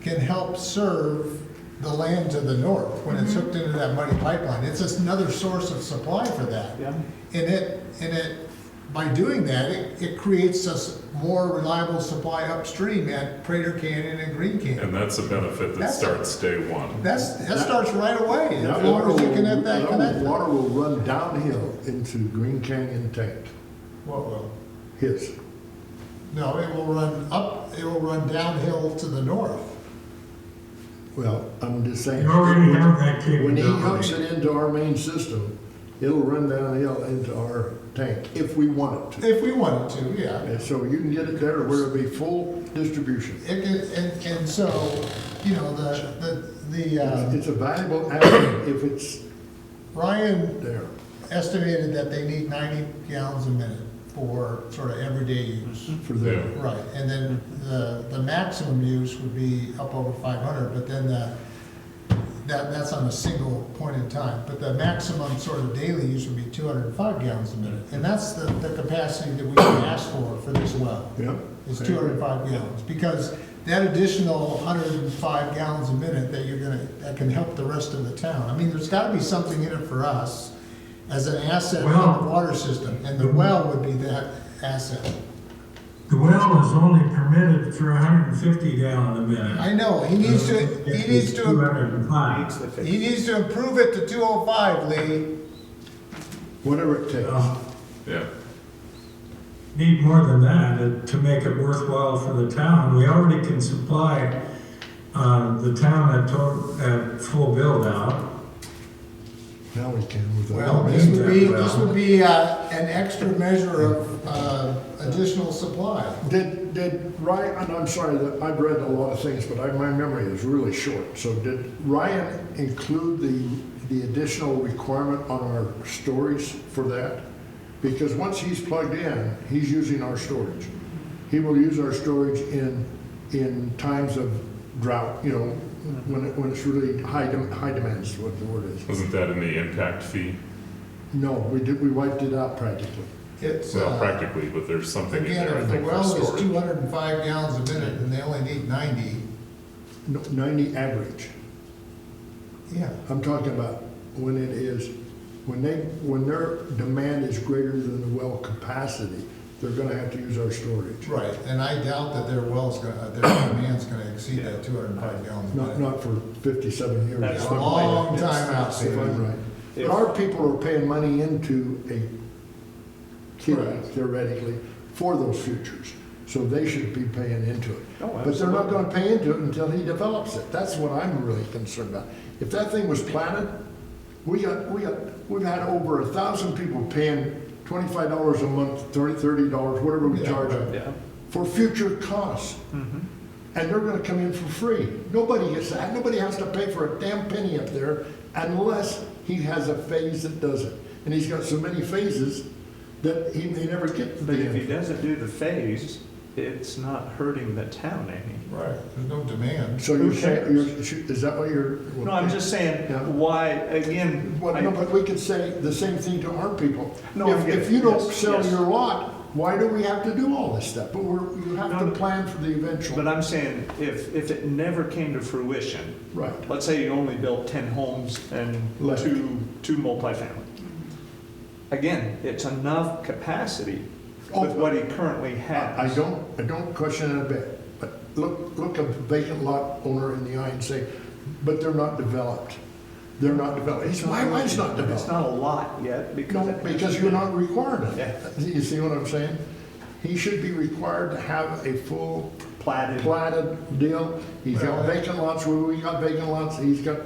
can help serve the land to the north when it's hooked into that muddy pipeline. It's just another source of supply for that. Yeah. And by doing that, it creates a more reliable supply upstream at Prater Canyon and Green Canyon. And that's a benefit that That's- starts day one. That starts right away, That as long as you can have that that connected. water will run downhill into Green Canyon tank, What will? his. No, it will run downhill to the north. Well, I'm just saying. You already have that When he hooks capability. it into our main system, it'll run downhill into our tank, if we want it to. If we wanted to, yeah. And so you can get it there where it'll be full distribution. It can, and so, you know, It's a valuable asset if it's Ryan there. estimated that they need 90 gallons a minute for sort of everyday use. For them. Yeah. Right, and then the maximum use would be up over 500, but then that's on a single point in time. But the maximum sort of daily use would be 205 gallons a minute. And that's the capacity that we can ask for this well, Yeah. is 205 gallons. Because that additional 105 gallons a minute that can help the rest of the town. I mean, there's gotta be something in it for us as an asset in Well- the water system, and the well would be that asset. The well is only permitted for 150 gallon a minute. I know, he needs to 205. Needs to fix. he needs to improve it to 205, Lee. Whatever it takes. Yeah. Need more than that to make it worthwhile for the town. We already can supply the town at full build out. Now we can with the. Well, this would be an extra measure of additional supply. Did Ryan, and I'm sorry, that I've read a lot of things, but my memory is really short. So did Ryan include the additional requirement on our storage for that? Because once he's plugged in, he's using our storage. He will use our storage in times of drought, you know, when it's really high demand is what the word is. Wasn't that in the impact fee? No, we wiped it out practically. It's, Well, practically, but there's something in again, there, I if the think, for well is storage. 205 gallons a minute and they only need 90, No, 90 average. yeah. I'm talking about when when their demand is greater than the well capacity, they're gonna have to use our storage. Right, and I doubt that their demand's gonna exceed that 205 gallons a minute. Not for 57 years. That's A the long point. time out, If Steve. I'm right. But our people are paying money into a kitty, Correct. theoretically, for those futures. So they should be paying into it. Oh, But they're not absolutely. gonna pay into it until he develops it. That's what I'm really concerned about. If that thing was planted we've had over 1,000 people paying $25 a month, $30, whatever we Yeah, charge right. them, Yeah. for future costs. And they're gonna come in for free. Nobody gets that. Nobody has to pay for a damn penny up there unless he has a phase that does it. And he's got so many phases that he may never get to But the if he end. doesn't do the phase, it's not hurting the town any. Right, there's no demand. So Who you're saying, cares? is that what you're? No, I'm just saying, Yeah. why, again, Well, no, but we could say the same thing to our people. No, I If, get if it. you don't Yes, sell yes. your lot, why do we have to do all this stuff? But you have No, to no. plan for the eventual. but I'm saying, if it never came to fruition, Right. let's say you only built 10 homes and Left. two multifamily. Again, it's enough capacity with Oh, what he currently has. I don't question it a bit, but look a vacant lot owner in the eye and say, but they're not developed. They're not developed. He said, why is not It's developed? not a lot yet because. No, because you're not required of Yeah. it. You see what I'm saying? He should be required to have a full Platted. platted deal. He's got Well, vacant lots where we got vacant lots, he's got,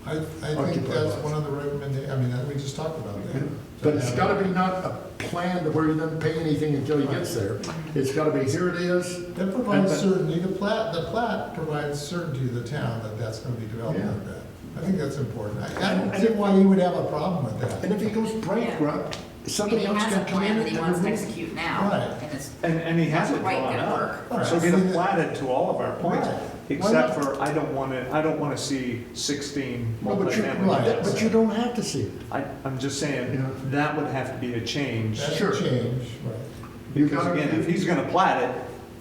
I think Occupied that's lots. one of the recommendations, I mean, we just talked about that. but it's gotta be not a plan to where he doesn't pay anything until he gets there. It's gotta be, here it is. That provides And- certainty, the plat provides certainty to the town that that's gonna be developed Yeah. like that. I think that's important. I don't see why you would have a problem with that. And if he goes bankrupt, I mean, somebody he else has a can come in plan that he and wants to remove. execute now, Right. and it's, And he has That's it right, drawn gonna up. work. Right. So get it platted to all of our plans, Right. except Why not? for, I don't wanna see 16 No, but you, multifamily Right. units. but you don't have to see it. I'm just saying, Yeah. that would have to be a change. That's Sure. a change, right. You Because gotta- again, if he's gonna plat it,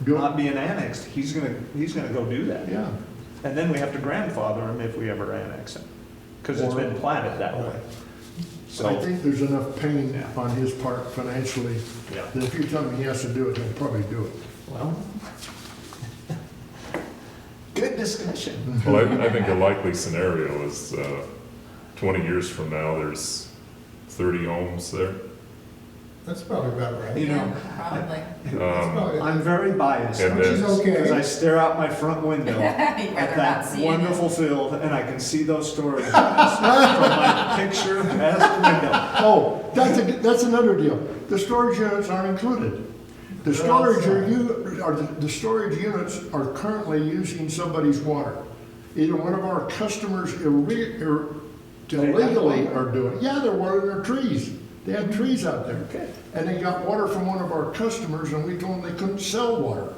Do it. not being annexed, he's gonna go do that. Yeah. And then we have to grandfather him if we ever annex him, because it's been platted that way. Right. I So, think there's enough pain Yeah. on his part financially, yeah, that if you tell him he has to do it, he'll probably do it. well. Good discussion. Well, I think a likely scenario is 20 years from now, there's 30 homes there. That's probably about right. You know, yeah, probably. That's probably- I'm very biased, And Which is then- okay. because I stare out my front window You'd at rather not that see it. wonderful field, and I can see those storage units from my picturesque window. Oh, that's another deal. The storage units aren't included. The They're storage outside. the storage units are currently using somebody's water. Either one of our customers illegally are doing, yeah, they're watering their trees. They had trees out there. Okay. And they got water from one of our customers, and we told them they couldn't sell water.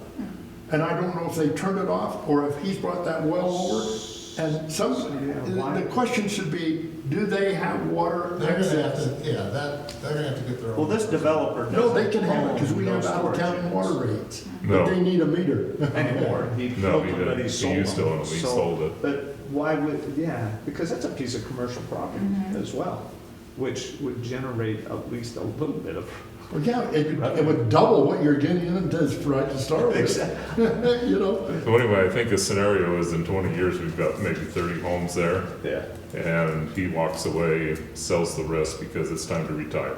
And I don't know if they turned it off, or if he's brought that well over. And why- the question should be, do they have water They're gonna have access? to, yeah, they're gonna have to get their own. Well, this developer doesn't. No, they can have it, because we own have those storage out-of-town units water rates. No. But they need a meter. Anymore. He No, built he them, but didn't. he He sold used to them. own them. He So- sold it. But why would, yeah, because that's a piece of commercial property as well, which would generate at least a little bit of. Well, yeah, it would double what you're getting into to start with, you know? So anyway, I think the scenario is in 20 years, we've got maybe 30 homes there, Yeah. and he walks away, sells the rest because it's time to retire.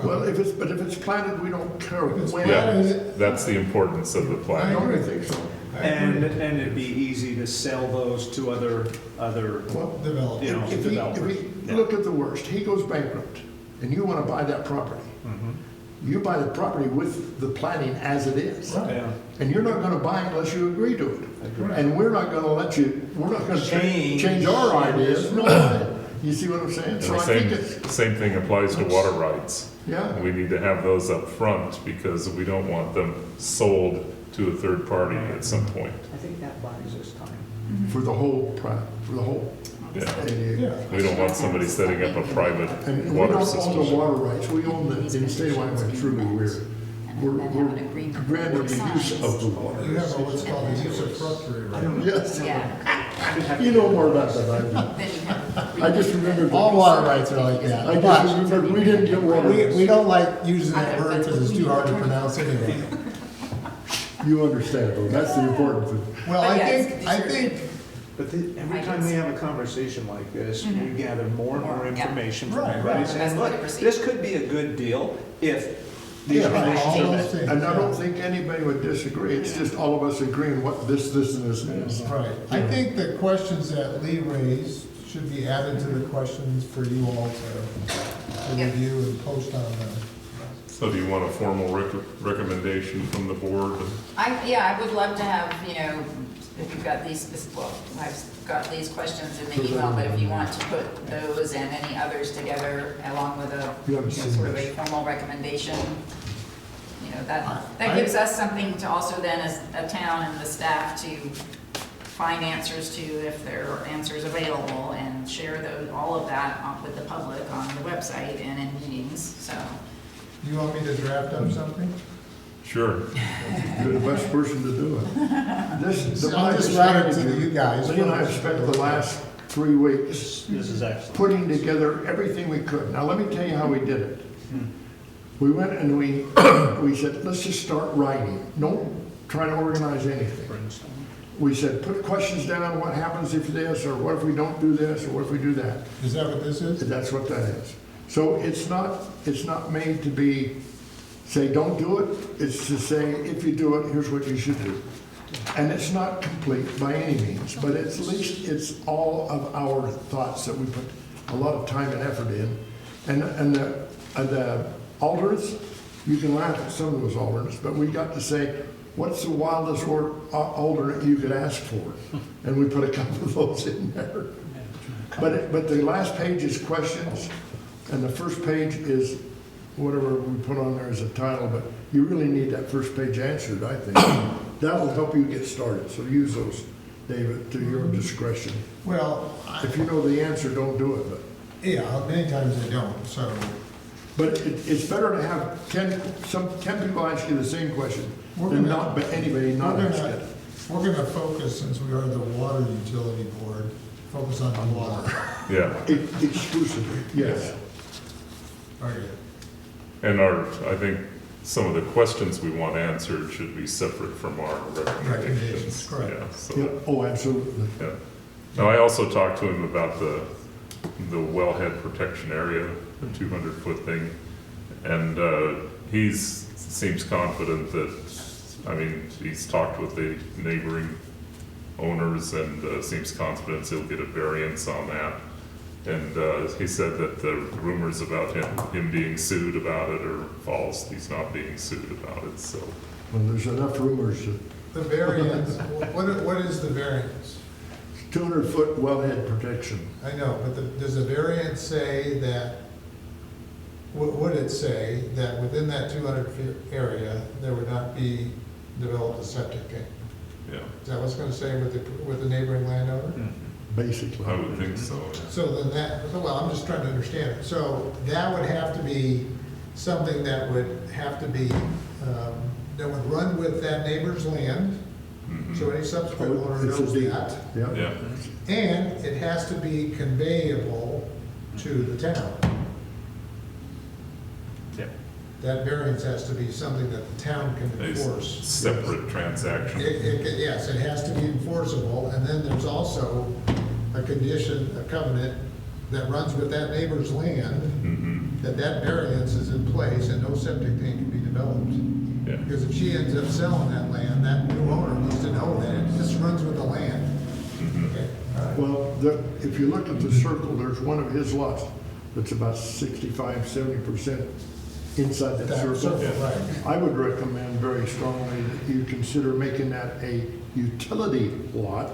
Well, if it's planted, we don't care If it's when. planted- Yeah, that's the importance of the I plan. don't think so. I And agree. it'd be easy to sell those to other, Well, Develop. you know, if developers. we Yeah. look at the worst, he goes bankrupt, and you wanna buy that property. Mhm. You buy the property with the planning as it is. Right. Yeah. And you're not gonna buy unless you agree to it. Right. And we're not gonna let you, we're not gonna Change. change our ideas, no way. You see what I'm saying? And So the I think it's, same thing applies to water rights. yeah, We need to have those up front because we don't want them sold to a third party at some point. I think that buys us time. for the whole, for the whole. Yeah. Yeah. We don't want somebody setting up a private And we water don't own the system. water rights, we own the, in the state of Wyoming, it's really weird. We're granted the use of the You water. have a what's called a usufructuary right. Yes, Yeah. you know more about that than I do. Then you have. I just remembered. All water rights are like that. I just remembered, we didn't get water. We don't like using that word because it's too hard to pronounce anyway. You understand, though, that's the important thing. Well, But I yeah, think, it's- I these are think, good. But every time we have a conversation like this, we gather more and more More, yeah. information from Right, everybody right. saying, That's the way look, to proceed. this could be a good deal if these Yeah, conditions all are those met. things. And I don't think anybody would disagree, it's just all of us agreeing what this, and this is. Right. I think the questions that Lee raised should be added to the questions for you all to Yep. review and post on them. So do you want a formal recommendation from the board? I would love to have, you know, if you've got well, I've got these questions in the email, but if you want to put those and any others together along with a, You you haven't know, seen sort of a this. formal recommendation, you know, that gives us something to also then as a town and the staff to find answers to if there are answers available and share those, all of that with the public on the website and in meetings, so. You want me to draft up something? Sure. You're the best person to do it. I'll just write it to you guys. Lee and I have spent the last 3 weeks This is excellent. putting together everything we could. Now, let me tell you how we did it. We went and we said, let's just start writing. Don't try to organize anything. We said, put questions down, what happens if this, or what if we don't do this, or what if we do that? Is that what this is? That's what that is. So it's not made to be, say, don't do it. It's to say, if you do it, here's what you should do. And it's not complete by any means, but at least it's all of our thoughts that we put a lot of time and effort in. And the alternates, you can laugh at some of those alternates, but we got to say, what's the wildest alternate you could ask for? And we put a couple of those in there. But the last page is questions, and the first page is whatever we put on there as a title, but you really need that first page answered, I think. That'll help you get started, so use those, David, to your discretion. Well, If you know the answer, don't do it, but. yeah, many times they don't, so. But it's better to have 10 people ask you the same question We're than gonna- not, but anybody not We're ask gonna, it. we're gonna focus, since we are the water utility board, focus on the water. Yeah. Exclusively, yes. Okay. And I think some of the questions we want answered should be separate from our recommendations. Recommendations, correct. Yeah, so, Yeah, oh, absolutely. yeah. Now, I also talked to him about the wellhead protection area, the 200-foot thing, and seems confident that, I mean, he's talked with the neighboring owners and seems confident he'll get a variance on that. And he said that the rumors about him being sued about it are false. He's not being sued about it, so. Well, there's enough rumors that The variance, what is the variance? 200-foot wellhead protection. I know, but does the variance say that, would it say that within that 200-foot area, there would not be developed a septic tank? Yeah, Is that what's gonna say with the neighboring landowner? Basically. I would think so. So then well, I'm just trying to understand it. So that would have to be something that would have to be, that would run with that neighbor's land, Mhm. so any subsequent owner It's a knows deed. that. Yeah. Yeah, And it has to be conveyable to the town. Yep. That variance has to be something that the town can a enforce. separate transaction. Yes, it has to be enforceable, and then there's also a condition, a covenant that runs with that neighbor's land, Mhm. that variance is in place and no septic tank can be developed. Yeah, Because if she ends up selling that land, that new owner needs to know that it just runs with the land. Mhm. Okay, all right. Well, if you look at the circle, there's one of his lots that's about 65, 70% inside that That circle. circle, right. I would recommend very strongly that you consider making that a utility lot